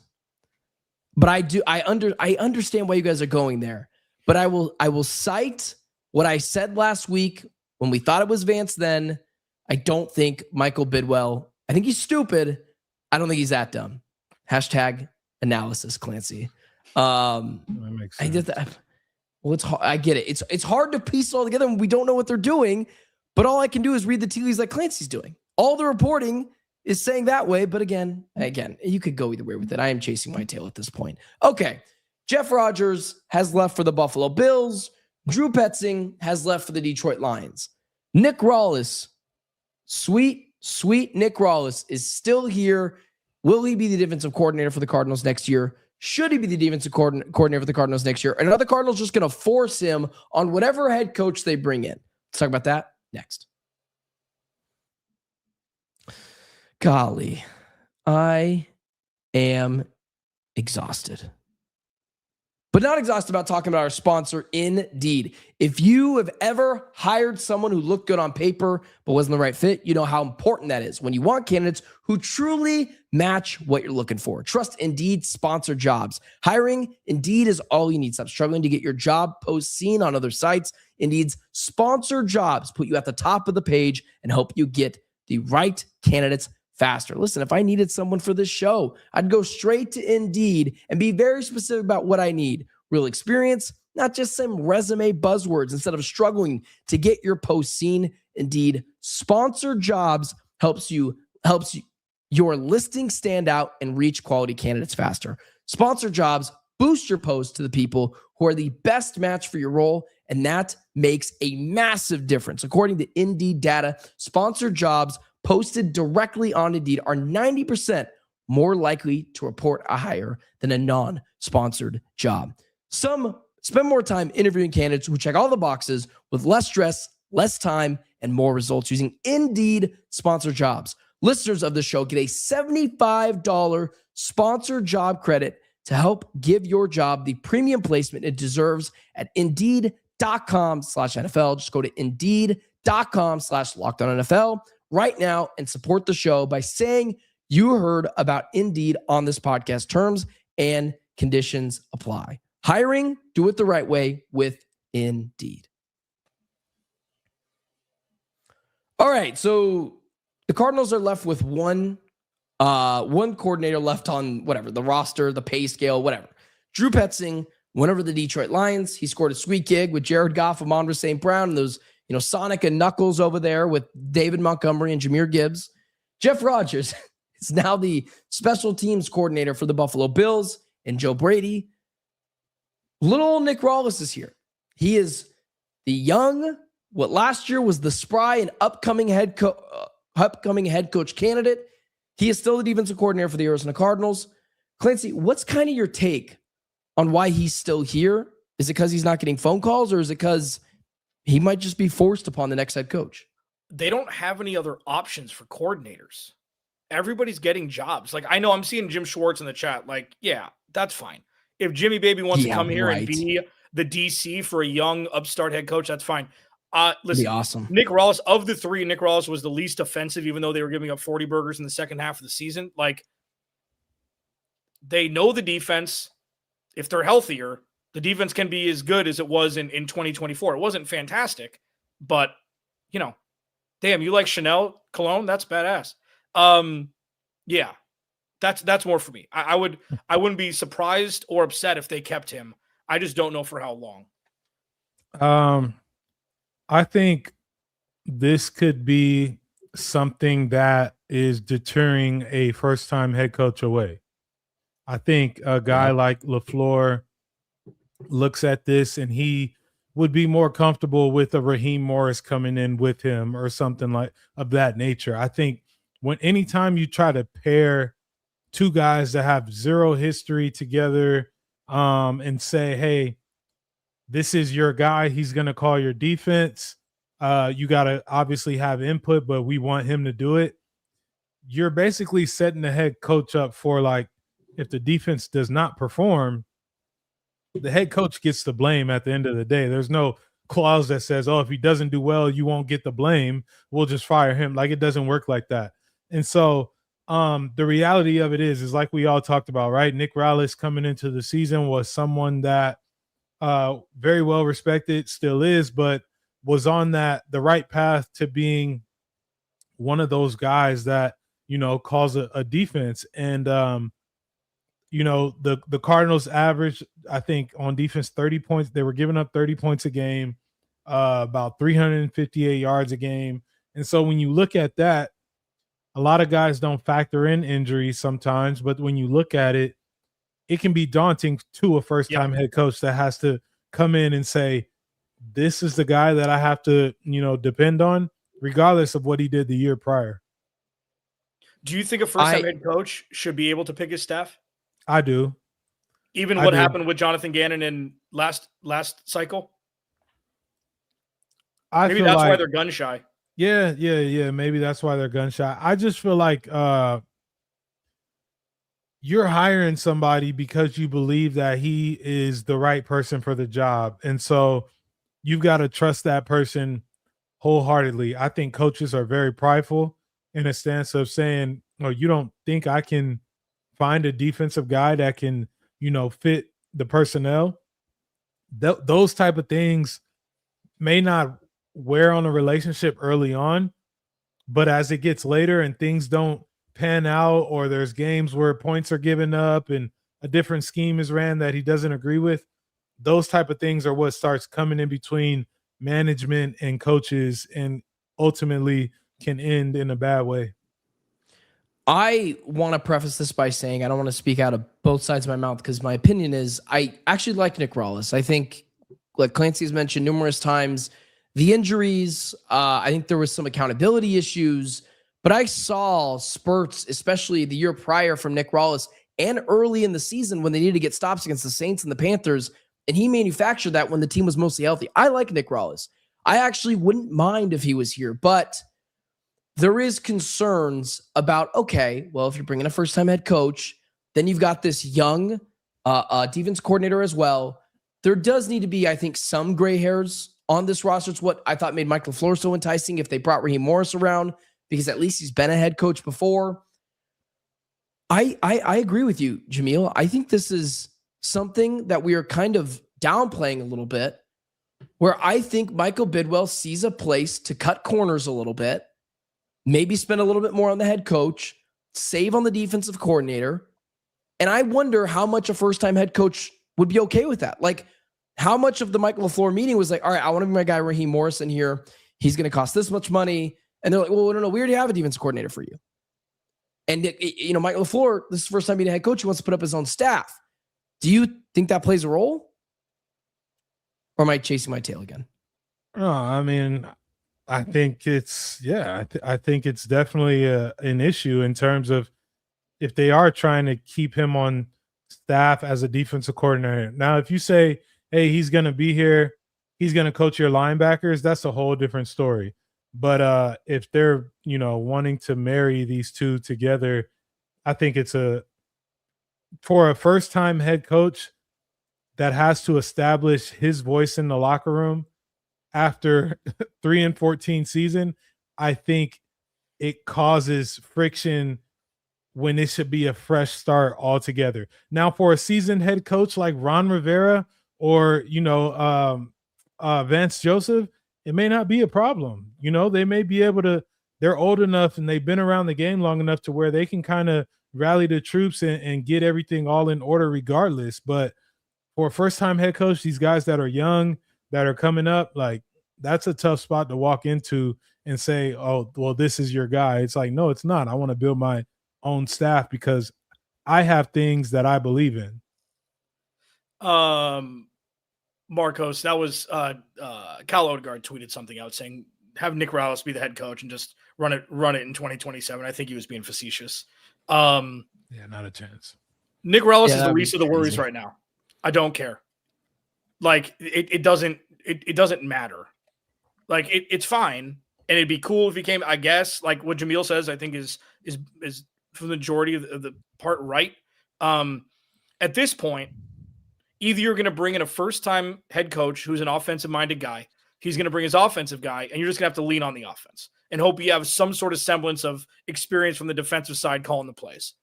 But I understand why you guys are going there. But I will cite what I said last week when we thought it was Vance then. I don't think Michael Bidwell. I think he's stupid. I don't think he's that dumb. Hashtag analysis, Clancy. That makes sense. I did that. Well, it's hard. I get it. It's hard to piece it all together when we don't know what they're doing. But all I can do is read the tea leaves like Clancy's doing. All the reporting is saying that way. But again, you could go either way with it. I am chasing my tail at this point. Okay. Jeff Rodgers has left for the Buffalo Bills. Drew Petzing has left for the Detroit Lions. Nick Rallis, sweet Nick Rallis is still here. Will he be the defensive coordinator for the Cardinals next year? Should he be the defensive coordinator for the Cardinals next year? And are the Cardinals just going to force him on whatever head coach they bring in? Let's talk about that next. Golly, I am exhausted. But not exhausted about talking about our sponsor, Indeed. If you have ever hired someone who looked good on paper but wasn't the right fit, you know how important that is when you want candidates who truly match what you're looking for. Trust Indeed sponsored jobs. Hiring Indeed is all you need. Stop struggling to get your job post seen on other sites. Indeed's sponsored jobs put you at the top of the page and help you get the right candidates faster. Listen, if I needed someone for this show, I'd go straight to Indeed and be very specific about what I need. Real experience, not just some resume buzzwords. Instead of struggling to get your post seen, Indeed sponsored jobs helps your listing stand out and reach quality candidates faster. Sponsored jobs boost your post to the people who are the best match for your role, and that makes a massive difference. According to Indeed data, sponsored jobs posted directly on Indeed are 90% more likely to report a hire than a non-sponsored job. Some spend more time interviewing candidates who check all the boxes with less stress, less time, and more results using Indeed sponsored jobs. Listeners of the show get a $75 sponsored job credit to help give your job the premium placement it deserves at Indeed.com/NFL. Just go to Indeed.com/LockedOnNFL right now and support the show by saying you heard about Indeed on this podcast. Terms and conditions apply. Hiring, do it the right way with Indeed. All right, so the Cardinals are left with one coordinator left on whatever, the roster, the pay scale, whatever. Drew Petzing went over to the Detroit Lions. He scored a sweet gig with Jared Goff, Amon-Ra St. Brown, and those Sonic and Knuckles over there with David Montgomery and Jahmyr Gibbs. Jeff Rodgers is now the special teams coordinator for the Buffalo Bills and Joe Brady. Little Nick Rallis is here. He is the young, what last year was the spry and upcoming head coach candidate. He is still the defensive coordinator for the Arizona Cardinals. Clancy, what's kind of your take on why he's still here? Is it because he's not getting phone calls, or is it because he might just be forced upon the next head coach? They don't have any other options for coordinators. Everybody's getting jobs. Like, I know I'm seeing Jim Schwartz in the chat. Like, yeah, that's fine. If Jimmy Baby wants to come here and be the DC for a young upstart head coach, that's fine. Listen, be awesome. Nick Rallis, of the three, Nick Rallis was the least offensive, even though they were giving up 40 burgers in the second half of the season. Like, they know the defense. If they're healthier, the defense can be as good as it was in 2024. It wasn't fantastic, but, damn, you like Chanel cologne? That's badass. Yeah, that's more for me. I wouldn't be surprised or upset if they kept him. I just don't know for how long. I think this could be something that is deterring a first-time head coach away. I think a guy like Lafleur looks at this and he would be more comfortable with a Raheem Morris coming in with him or something like of that nature. I think anytime you try to pair two guys that have zero history together and say, hey, this is your guy, he's going to call your defense. You got to obviously have input, but we want him to do it. You're basically setting the head coach up for, like, if the defense does not perform, the head coach gets the blame at the end of the day. There's no clause that says, oh, if he doesn't do well, you won't get the blame. We'll just fire him. Like, it doesn't work like that. And so the reality of it is like we all talked about, right? Nick Rallis coming into the season was someone that very well respected, still is, but was on the right path to being one of those guys that, calls a defense. And, the Cardinals average, I think, on defense 30 points. They were giving up 30 points a game, about 358 yards a game. And so when you look at that, a lot of guys don't factor in injuries sometimes, but when you look at it, it can be daunting to a first-time head coach that has to come in and say, this is the guy that I have to, depend on, regardless of what he did the year prior. Do you think a first-time head coach should be able to pick his staff? I do. Even what happened with Jonathan Gannon in last cycle? Maybe that's why they're gun shy. Yeah. Maybe that's why they're gun shy. I just feel like you're hiring somebody because you believe that he is the right person for the job. And so you've got to trust that person wholeheartedly. I think coaches are very prideful in a stance of saying, oh, you don't think I can find a defensive guy that can, fit the personnel. Those type of things may not wear on a relationship early on, but as it gets later and things don't pan out, or there's games where points are given up and a different scheme is ran that he doesn't agree with, those type of things are what starts coming in between management and coaches and ultimately can end in a bad way. I want to preface this by saying I don't want to speak out of both sides of my mouth, because my opinion is I actually like Nick Rallis. I think, like Clancy has mentioned numerous times, the injuries, I think there was some accountability issues, but I saw spurts, especially the year prior from Nick Rallis and early in the season when they needed to get stops against the Saints and the Panthers, and he manufactured that when the team was mostly healthy. I like Nick Rallis. I actually wouldn't mind if he was here, but there is concerns about, okay, well, if you're bringing a first-time head coach, then you've got this young defense coordinator as well. There does need to be, I think, some gray hairs on this roster. It's what I thought made Mike LaFleur so enticing if they brought Raheem Morris around, because at least he's been a head coach before. I agree with you, Jamil. I think this is something that we are kind of downplaying a little bit, where I think Michael Bidwell sees a place to cut corners a little bit, maybe spend a little bit more on the head coach, save on the defensive coordinator. And I wonder how much a first-time head coach would be okay with that. Like, how much of the Michael LaFleur meeting was like, all right, I want to bring my guy Raheem Morris in here. He's going to cost this much money. And they're like, well, no, we already have a defense coordinator for you. And, Michael LaFleur, this is the first time being a head coach, he wants to put up his own staff. Do you think that plays a role? Or am I chasing my tail again? No, I mean, I think it's, I think it's definitely an issue in terms of if they are trying to keep him on staff as a defensive coordinator. Now, if you say, hey, he's going to be here, he's going to coach your linebackers, that's a whole different story. But if they're, wanting to marry these two together, I think it's for a first-time head coach that has to establish his voice in the locker room after 3-14 season, I think it causes friction when it should be a fresh start altogether. Now, for a seasoned head coach like Ron Rivera or, Vance Joseph, it may not be a problem. They may be able to they're old enough and they've been around the game long enough to where they can kind of rally the troops and get everything all in order regardless. But for a first-time head coach, these guys that are young, that are coming up, like that's a tough spot to walk into and say, oh, well, this is your guy. It's like, no, it's not. I want to build my own staff because I have things that I believe in. Marcos, that was Cal Odegaard tweeted something out saying have Nick Rallis be the head coach and just run it in 2027. I think he was being facetious. Yeah, not a chance. Nick Rallis is the least of the worries right now. I don't care. Like it doesn't matter. Like it's fine, and it'd be cool if he came. I guess like what Jamil says, I think is for the majority of the part right. At this point, either you're going to bring in a first-time head coach who's an offensive-minded guy. He's going to bring his offensive guy, and you're just going to have to lean on the offense and hope you have some sort of semblance of experience from the defensive side calling the plays.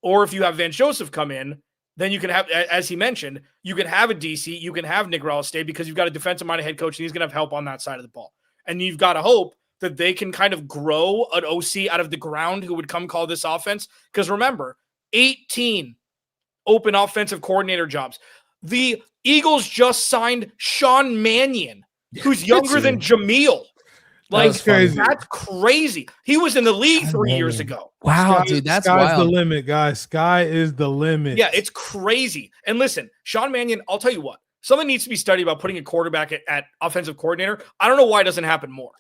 Or if you have Vance Joseph come in, then you can have, as he mentioned, you can have a DC, you can have Nick Rallis stay because you've got a defensive-minded head coach, and he's going to have help on that side of the ball. And you've got to hope that they can kind of grow an OC out of the ground who would come call this offense. Because remember, 18 open offensive coordinator jobs. The Eagles just signed Sean Mannion, who's younger than Jamil. Like, that's crazy. He was in the league 3 years ago. Wow, dude, that's sky's wild. The limit, guys. Sky is the limit. Yeah, it's crazy. And listen, Sean Mannion, I'll tell you what, something needs to be studied about putting a quarterback at offensive coordinator. I don't know why it doesn't happen more.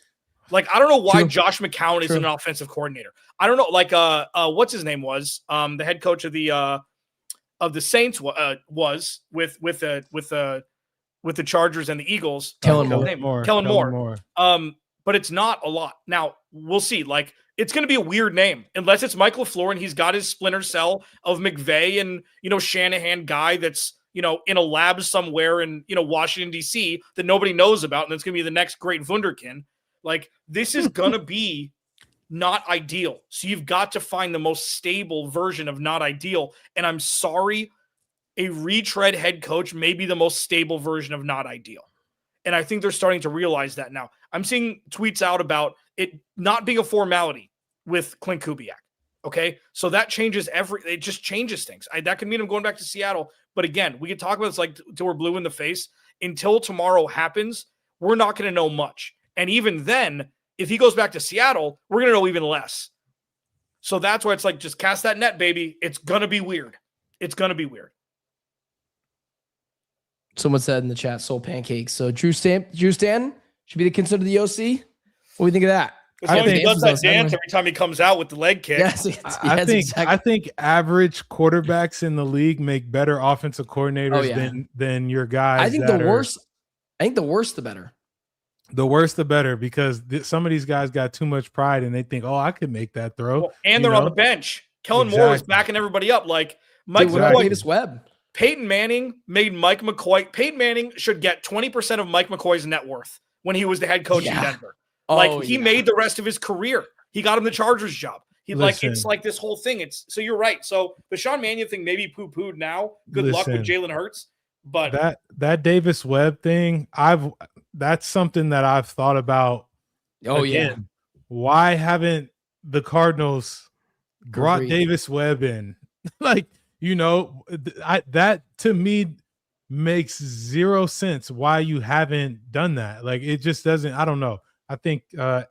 Like, I don't know why Josh McCown is an offensive coordinator. I don't know, like, what's his name was the head coach of the Saints was with the Chargers and the Eagles. Kellen Moore. But it's not a lot. Now, we'll see. Like, it's going to be a weird name unless it's Mike LaFleur and he's got his splinter cell of McVay and, Shanahan guy that's, in a lab somewhere in, Washington, D.C. that nobody knows about. And that's going to be the next great Wunderkind. Like, this is going to be not ideal. So you've got to find the most stable version of not ideal. And I'm sorry, a retread head coach may be the most stable version of not ideal. And I think they're starting to realize that now. I'm seeing tweets out about it not being a formality with Klint Kubiak. Okay. So that changes it just changes things. That could mean I'm going back to Seattle. But again, we can talk about this like till we're blue in the face. Until tomorrow happens, we're not going to know much. And even then, if he goes back to Seattle, we're going to know even less. So that's why it's like, just cast that net, baby. It's going to be weird. It's going to be weird. Someone said in the chat, soul pancakes. So Drew Stanton should be considered the OC. What do you think of that? I think he does that dance every time he comes out with the leg kick. Yes, I think average quarterbacks in the league make better offensive coordinators than your guys. I think the worse the better. The worse the better, because some of these guys got too much pride and they think, oh, I could make that throw. Well, and they're on the bench. Kellen Moore was backing everybody up. Like Mike McCoy. Davis Webb. Peyton Manning made Mike McCoy. Peyton Manning should get 20% of Mike McCoy's net worth when he was the head coach in Denver. He made the rest of his career. He got him the Chargers job. It's like this whole thing. So you're right. So the Sean Mannion thing may be poo-pooed now. Good luck with Jalen Hurts. But that Davis Webb thing, that's something that I've thought about. Again. Why haven't the Cardinals brought Davis Webb in? That to me makes zero sense why you haven't done that. Like, it just doesn't. I don't know. I think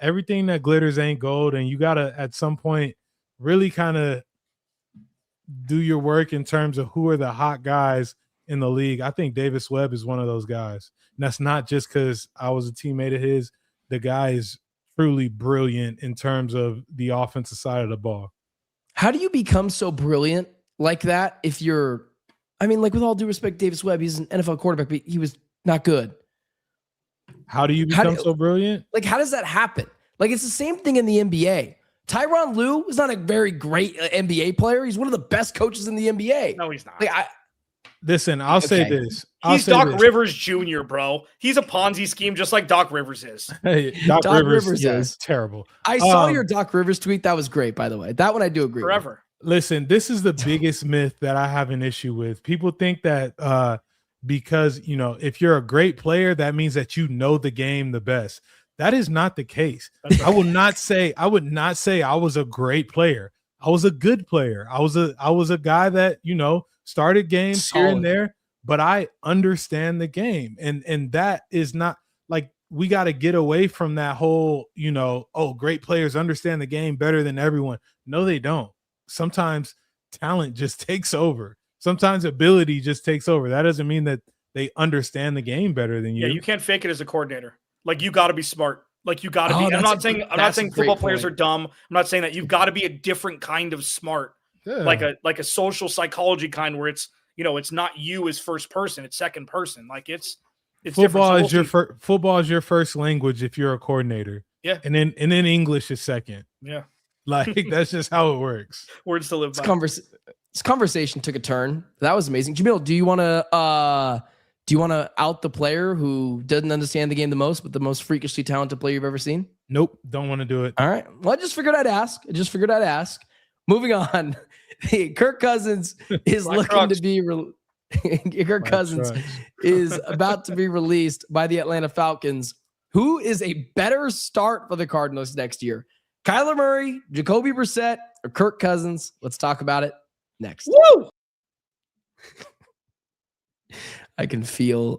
everything that glitters ain't gold, and you gotta at some point really kind of do your work in terms of who are the hot guys in the league. I think Davis Webb is one of those guys. And that's not just because I was a teammate of his. The guy is truly brilliant in terms of the offensive side of the ball. How do you become so brilliant like that if you're – I mean, like, with all due respect, Davis Webb, he's an NFL quarterback, but he was not good. How do you become so brilliant? Like, how does that happen? Like, it's the same thing in the NBA. Tyronn Lue is not a very great NBA player. He's one of the best coaches in the NBA. No, he's not. Like, Listen, I'll say this. He's Doc Rivers Jr., bro. He's a Ponzi scheme just like Doc Rivers is. Hey, Doc Rivers is terrible. I saw your Doc Rivers tweet. That was great, by the way. That one I do agree with. Listen, this is the biggest myth that I have an issue with. People think that because, if you're a great player, that means that you know the game the best. That is not the case. That's right. I would not say I was a great player. I was a good player. I was a guy that, started games here and there, but I understand the game. And that is not like, we got to get away from that whole, great players understand the game better than everyone. No, they don't. Sometimes talent just takes over. Sometimes ability just takes over. That doesn't mean that they understand the game better than you. Yeah, you can't fake it as a coordinator. Like, you got to be smart. Like, you got to be. I'm not saying football players are dumb. I'm not saying that. You've got to be a different kind of smart, like a social psychology kind, where it's not you as first person, it's second person. Like, it's football is football is your first language if you're a coordinator. Yeah, and then English is second. Yeah, like that's just how it works. Words to live by. This conversation took a turn. That was amazing. Jamil, do you want to out the player who doesn't understand the game the most, but the most freakishly talented player you've ever seen? Nope, don't want to do it. All right. Well, I just figured I'd ask. Moving on. Kirk Cousins is looking to be Kirk Cousins is about to be released by the Atlanta Falcons. Who is a better start for the Cardinals next year? Kyler Murray, Jacoby Brissette, or Kirk Cousins? Let's talk about it next. Woo! I can feel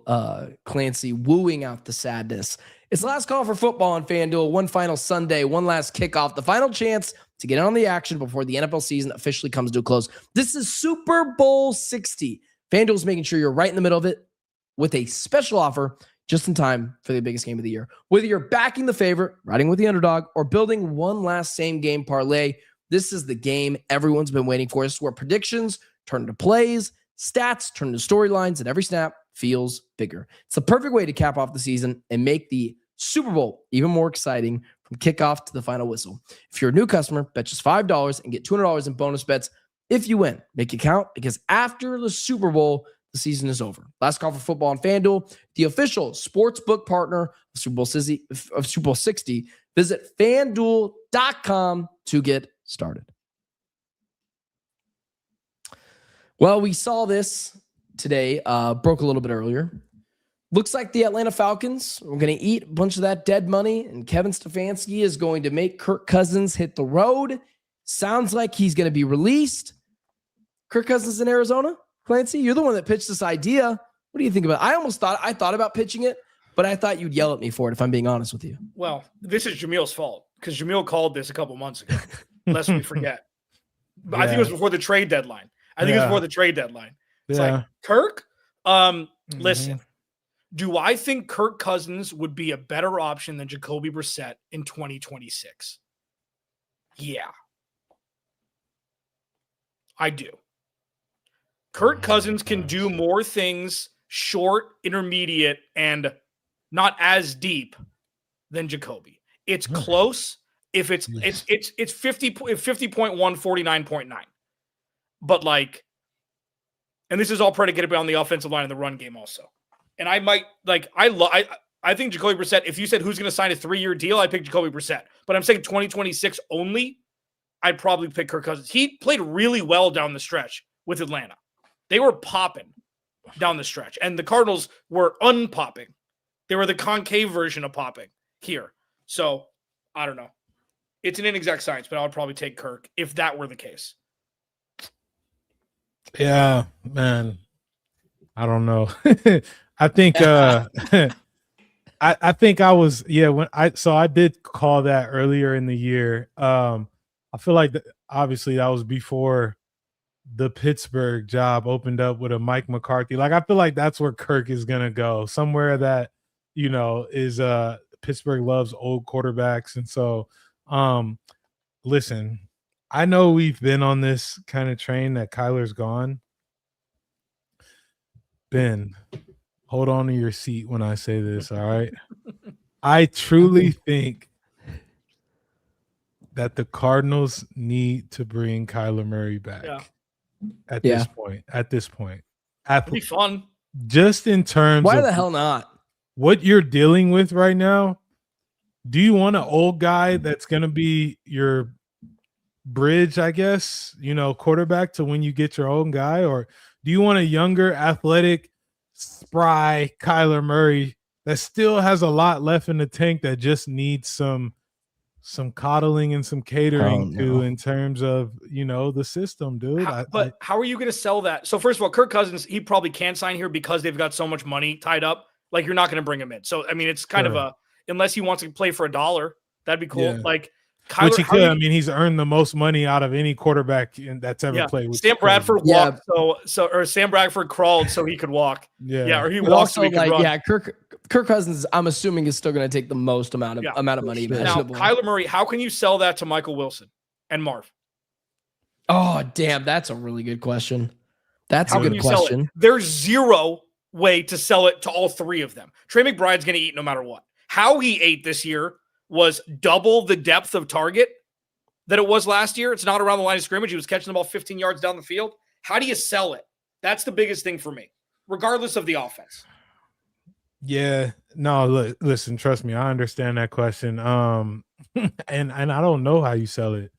Clancy wooing out the sadness. It's last call for football on FanDuel. One final Sunday, one last kickoff. The final chance to get in on the action before the NFL season officially comes to a close. This is Super Bowl 60. FanDuel's making sure you're right in the middle of it with a special offer just in time for the biggest game of the year. Whether you're backing the favorite, riding with the underdog, or building one last same game parlay, this is the game everyone's been waiting for. This is where predictions turn into plays, stats turn into storylines, and every snap feels bigger. It's the perfect way to cap off the season and make the Super Bowl even more exciting from kickoff to the final whistle. If you're a new customer, bet just $5 and get $200 in bonus bets if you win. Make it count, because after the Super Bowl, the season is over. Last call for football on FanDuel, the official sportsbook partner of Super Bowl 60. Visit FanDuel.com to get started. Well, we saw this today, broke a little bit earlier. Looks like the Atlanta Falcons are going to eat a bunch of that dead money, and Kevin Stefanski is going to make Kirk Cousins hit the road. Sounds like he's going to be released. Kirk Cousins in Arizona? Clancy, you're the one that pitched this idea. What do you think about it? I thought about pitching it, but I thought you'd yell at me for it, if I'm being honest with you. Well, this is Jamil's fault, because Jamil called this a couple months ago, lest we forget. Yeah. I think it was before the trade deadline. It's like, Kirk, listen, do I think Kirk Cousins would be a better option than Jacoby Brissette in 2026? Yeah. I do. Kirk Cousins can do more things short, intermediate, and not as deep than Jacoby. It's close. If it's 50.1, 49.9. But like, and this is all predicated on the offensive line and the run game also. And I might I think Jacoby Brissette, if you said who's going to sign a 3-year deal, I'd pick Jacoby Brissette. But I'm saying 2026 only, I'd probably pick Kirk Cousins. He played really well down the stretch with Atlanta. They were popping down the stretch, and the Cardinals were unpopping. They were the concave version of popping here. So I don't know. It's an inexact science, but I would probably take Kirk if that were the case. Yeah, man. I don't know. I think I think I was I did call that earlier in the year. I feel like obviously that was before the Pittsburgh job opened up with a Mike McCarthy. Like, I feel like that's where Kirk is gonna go, somewhere that is Pittsburgh loves old quarterbacks. And so listen, I know we've been on this kind of train that Kyler's gone. Ben, hold on to your seat when I say this, all right? I truly think that the Cardinals need to bring Kyler Murray back at this point. It'd be fun. Just in terms Why of the hell not? What you're dealing with right now, do you want an old guy that's going to be your bridge, I guess, quarterback to when you get your own guy? Or do you want a younger, athletic, spry Kyler Murray that still has a lot left in the tank that just needs some coddling and some catering to in terms of, the system, dude. How are you going to sell that? So first of all, Kirk Cousins, he probably can't sign here because they've got so much money tied up. Like, you're not going to bring him in. So, I mean, it's kind of unless he wants to play for $1, that'd be cool. Yeah. Like, Kyler, which he could. I mean, he's earned the most money out of any quarterback that's ever played with Sam Bradford walked, or Sam Bradford crawled so he could walk. Or he walked so he could run. Kirk Cousins, I'm assuming, is still going to take the most amount of money imaginable. Now, Kyler Murray, how can you sell that to Michael Wilson and Marv? Oh, damn, that's a really good question. That's a good question. There's zero way to sell it to all three of them. Trey McBride's going to eat no matter what. How he ate this year was double the depth of target that it was last year. It's not around the line of scrimmage. He was catching the ball 15 yards down the field. How do you sell it? That's the biggest thing for me, regardless of the offense. Yeah, no, listen, trust me, I understand that question. And I don't know how you sell it,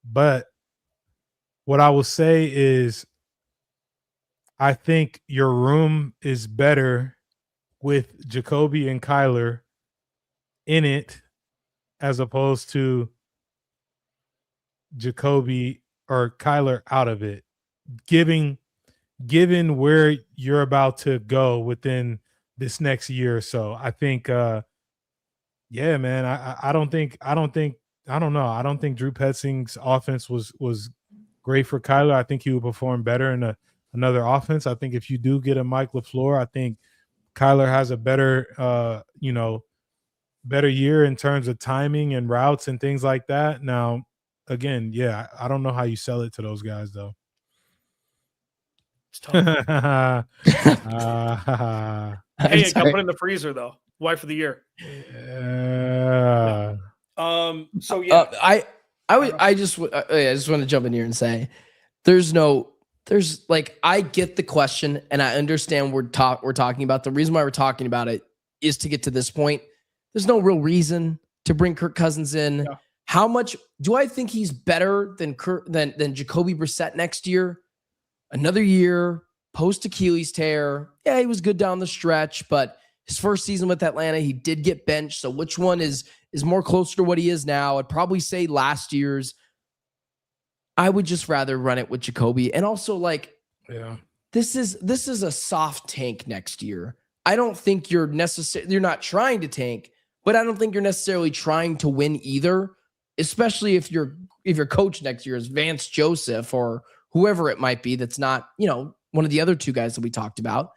but what I will say is I think your room is better with Jacoby and Kyler in it as opposed to Jacoby or Kyler out of it, given where you're about to go within this next year or so. I think man, I don't know. I don't think Drew Petzing's offense was great for Kyler. I think he would perform better in another offense. I think if you do get a Mike LaFleur, I think Kyler has a better better year in terms of timing and routes and things like that. Now, again, I don't know how you sell it to those guys, though. It's tough. Hey, come put in the freezer, though. Wife of the year. Yeah. So, yeah. I just want to jump in here and say I get the question and I understand we're talking about. The reason why we're talking about it is to get to this point. There's no real reason to bring Kirk Cousins in. Yeah. How much do I think he's better than Jacoby Brissette next year? Another year, post Achilles tear. Yeah, he was good down the stretch, but his first season with Atlanta, he did get benched. So which one is more closer to what he is now? I'd probably say last year's. I would just rather run it with Jacoby. And also, this is a soft tank next year. I don't think you're not trying to tank, but I don't think you're necessarily trying to win either, especially if your coach next year is Vance Joseph or whoever it might be that's not, one of the other two guys that we talked about.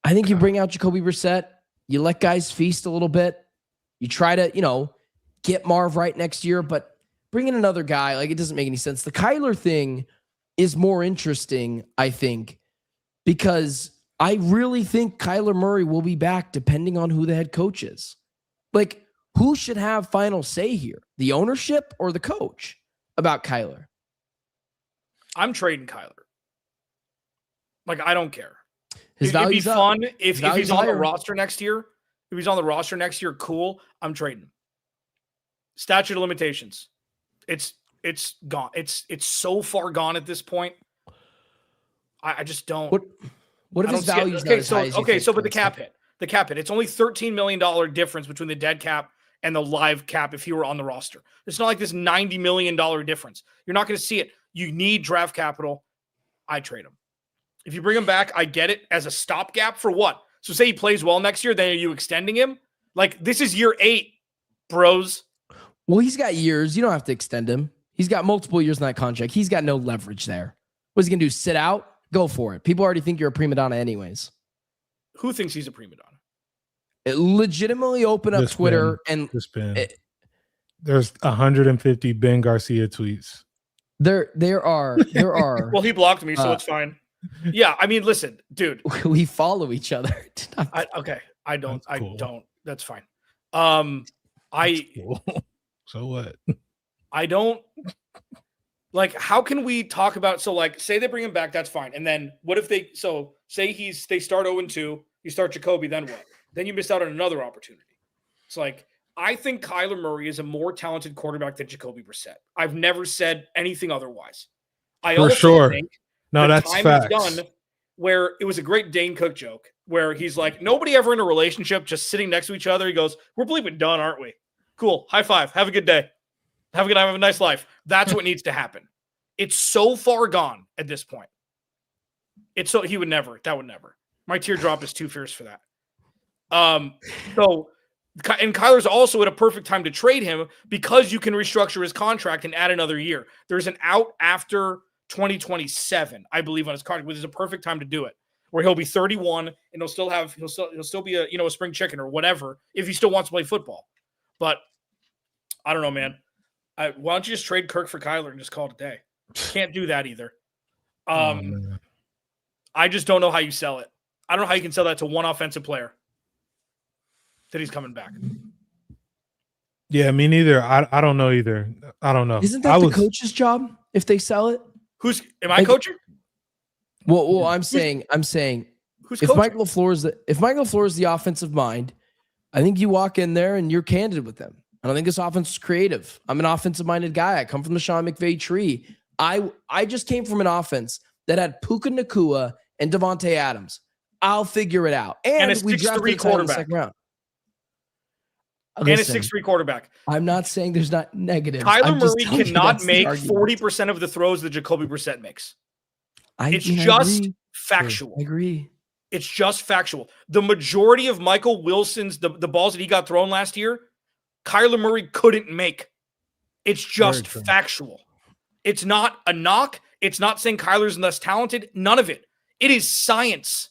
I think you bring out Jacoby Brissette, you let guys feast a little bit, you try to, get Marv right next year, but bring in another guy, it doesn't make any sense. The Kyler thing is more interesting, I think, because I really think Kyler Murray will be back depending on who the head coach is. Who should have final say here? The ownership or the coach about Kyler? I'm trading Kyler. I don't care. It'd be fun if he's on the roster next year. If he's on the roster next year, cool. I'm trading. Statute of limitations. It's gone. It's so far gone at this point. I just don't. What if his value is but the cap hit. It's only $13 million difference between the dead cap and the live cap if he were on the roster. It's not like this $90 million difference. You're not going to see it. You need draft capital. I trade him. If you bring him back, I get it as a stopgap for what? So say he plays well next year, then are you extending him? This is year 8, bros. Well, he's got years. You don't have to extend him. He's got multiple years in that contract. He's got no leverage there. What's he going to do? Sit out? Go for it. People already think you're a prima donna anyways. Who thinks he's a prima donna? It legitimately open up Twitter and there's 150 Ben Garcia tweets. There are. Well, he blocked me, so it's fine. Yeah, I mean, listen, dude. We follow each other. I don't. That's fine. That's cool. So what? I don't. How can we talk about? So, say they bring him back, that's fine. And then what if they? So say they start 0-2. You start Jacoby, then what? Then you missed out on another opportunity. It's I think Kyler Murray is a more talented quarterback than Jacoby Brissette. I've never said anything otherwise. I For also sure. think no, that's time facts. is done where it was a great Dane Cook joke where he's like, nobody ever in a relationship just sitting next to each other. He goes, we're bleeping done, aren't we? Cool. High five. Have a good day. Have a good night. Have a nice life. That's what needs to happen. It's so far gone at this point. He would never. That would never. My teardrop is too fierce for that. And Kyler's also at a perfect time to trade him because you can restructure his contract and add another year. There's an out after 2027, I believe, on his contract, which is a perfect time to do it, where he'll be 31 and he'll still be a spring chicken or whatever if he still wants to play football. But I don't know, man. Why don't you just trade Kirk for Kyler and just call it a day? Can't do that either. I just don't know how you sell it. I don't know how you can sell that to one offensive player that he's coming back. Yeah, me neither. I don't know either. I don't know. Isn't that the coach's job if they sell it? Am I coaching? Well, I'm saying who's if coaching? Mike LaFleur is the offensive mind, I think you walk in there and you're candid with them. I don't think this offense is creative. I'm an offensive-minded guy. I come from the Sean McVay tree. I just came from an offense that had Puka Nacua and Devontae Adams. I'll figure it out. And a we drafted a quarterback in the second round. And a 6'3" quarterback. I'm not saying there's not negative. Kyler Murray cannot make 40% of the throws that Jacoby Brissette makes. It's just factual. I agree. It's just factual. The majority of Michael Wilson's, the balls that he got thrown last year, Kyler Murray couldn't make. It's just factual. It's not a knock. It's not saying Kyler's less talented. None of it. It is science.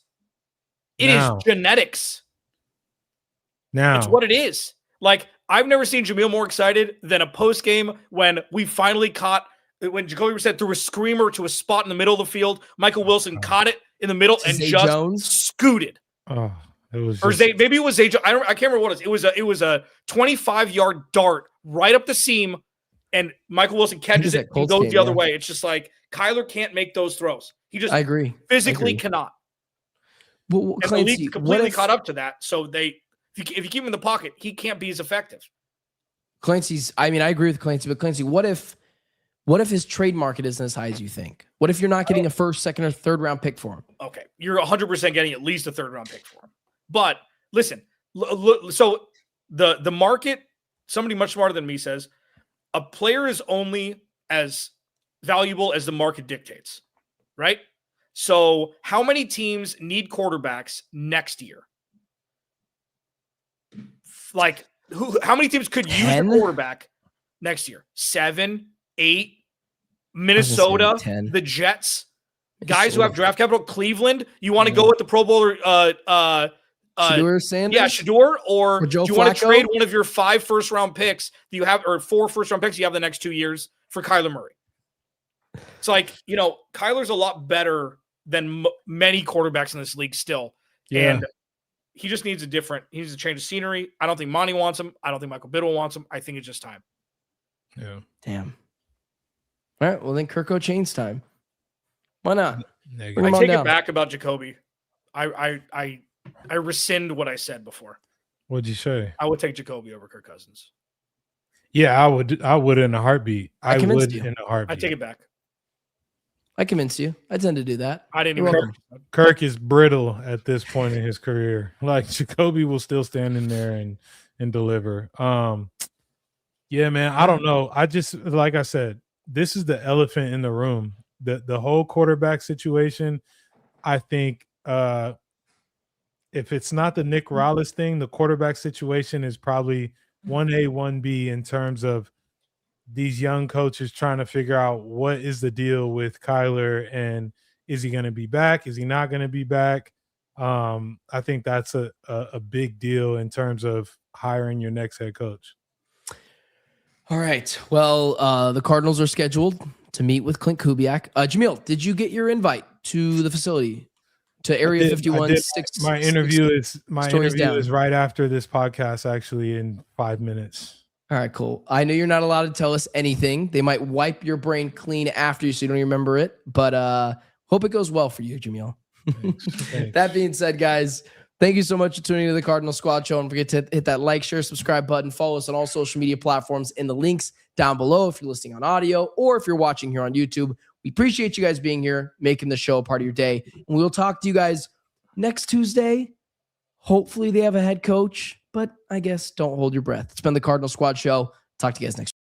It is genetics. It's what it is. Like, I've never seen Jamil more excited than a post game when we finally caught, when Jacoby Brissette threw a screamer to a spot in the middle of the field. Michael Wilson caught it in the middle and just scooted. Oh, it was. Or maybe it was Zay. I can't remember what it was. It was a 25-yard dart right up the seam, and Michael Wilson catches it and goes the other way. It's just like Kyler can't make those throws. He just physically cannot. Well, and Clancy, the league completely caught up to that. So if you keep him in the pocket, he can't be as effective. I agree with Clancy, but Clancy, what if his trade market isn't as high as you think? What if you're not getting a first, second, or third round pick for him? Okay, you're 100% getting at least a third round pick for him. But listen, so the market, somebody much smarter than me says, a player is only as valuable as the market dictates, right? So how many teams need quarterbacks next year? Like, how many teams could use a quarterback next year? 7, 8, Minnesota, the Jets, guys who have draft capital, Cleveland. You want to go with the Pro Bowler, Shedeur Sanders? Yeah, Shedeur, or do you want to Flacco? trade one of your 5 first-round picks that you have, or 4 first-round picks you have the next 2 years for Kyler Murray? It's like, Kyler's a lot better than many quarterbacks in this league still. Yeah. And he just needs he needs to change the scenery. I don't think Monty wants him. I don't think Michael Biddle wants him. I think it's just time. Yeah. Damn. All right. Well, then Kirk Cousins time. Why not? I take it back about Jacoby. I rescind what I said before. What'd you say? I would take Jacoby over Kirk Cousins. Yeah, I would in a heartbeat. I would in a heartbeat. I take it back. I convinced you. I tend to do that. I didn't even. Kirk is brittle at this point in his career. Like, Jacoby will still stand in there and deliver. Yeah, man. I don't know. I just, like I said, this is the elephant in the room. The whole quarterback situation. I think if it's not the Nick Rallis thing, the quarterback situation is probably 1A, 1B in terms of these young coaches trying to figure out what is the deal with Kyler, and is he going to be back? Is he not going to be back? I think that's a big deal in terms of hiring your next head coach. All right. Well, the Cardinals are scheduled to meet with Klint Kubiak. Jamil, did you get your invite to the facility, to Area 51? My interview is right after this podcast, actually, in 5 minutes. All right, cool. I know you're not allowed to tell us anything. They might wipe your brain clean after you so you don't remember it. But hope it goes well for you, Jamil. Thanks. That being said, guys, thank you so much for tuning into the Cardinal Squad Show. Don't forget to hit that like, share, subscribe button. Follow us on all social media platforms in the links down below if you're listening on audio or if you're watching here on YouTube. We appreciate you guys being here, making the show a part of your day. And we'll talk to you guys next Tuesday. Hopefully they have a head coach, but I guess don't hold your breath. It's been the Cardinal Squad Show. Talk to you guys next week.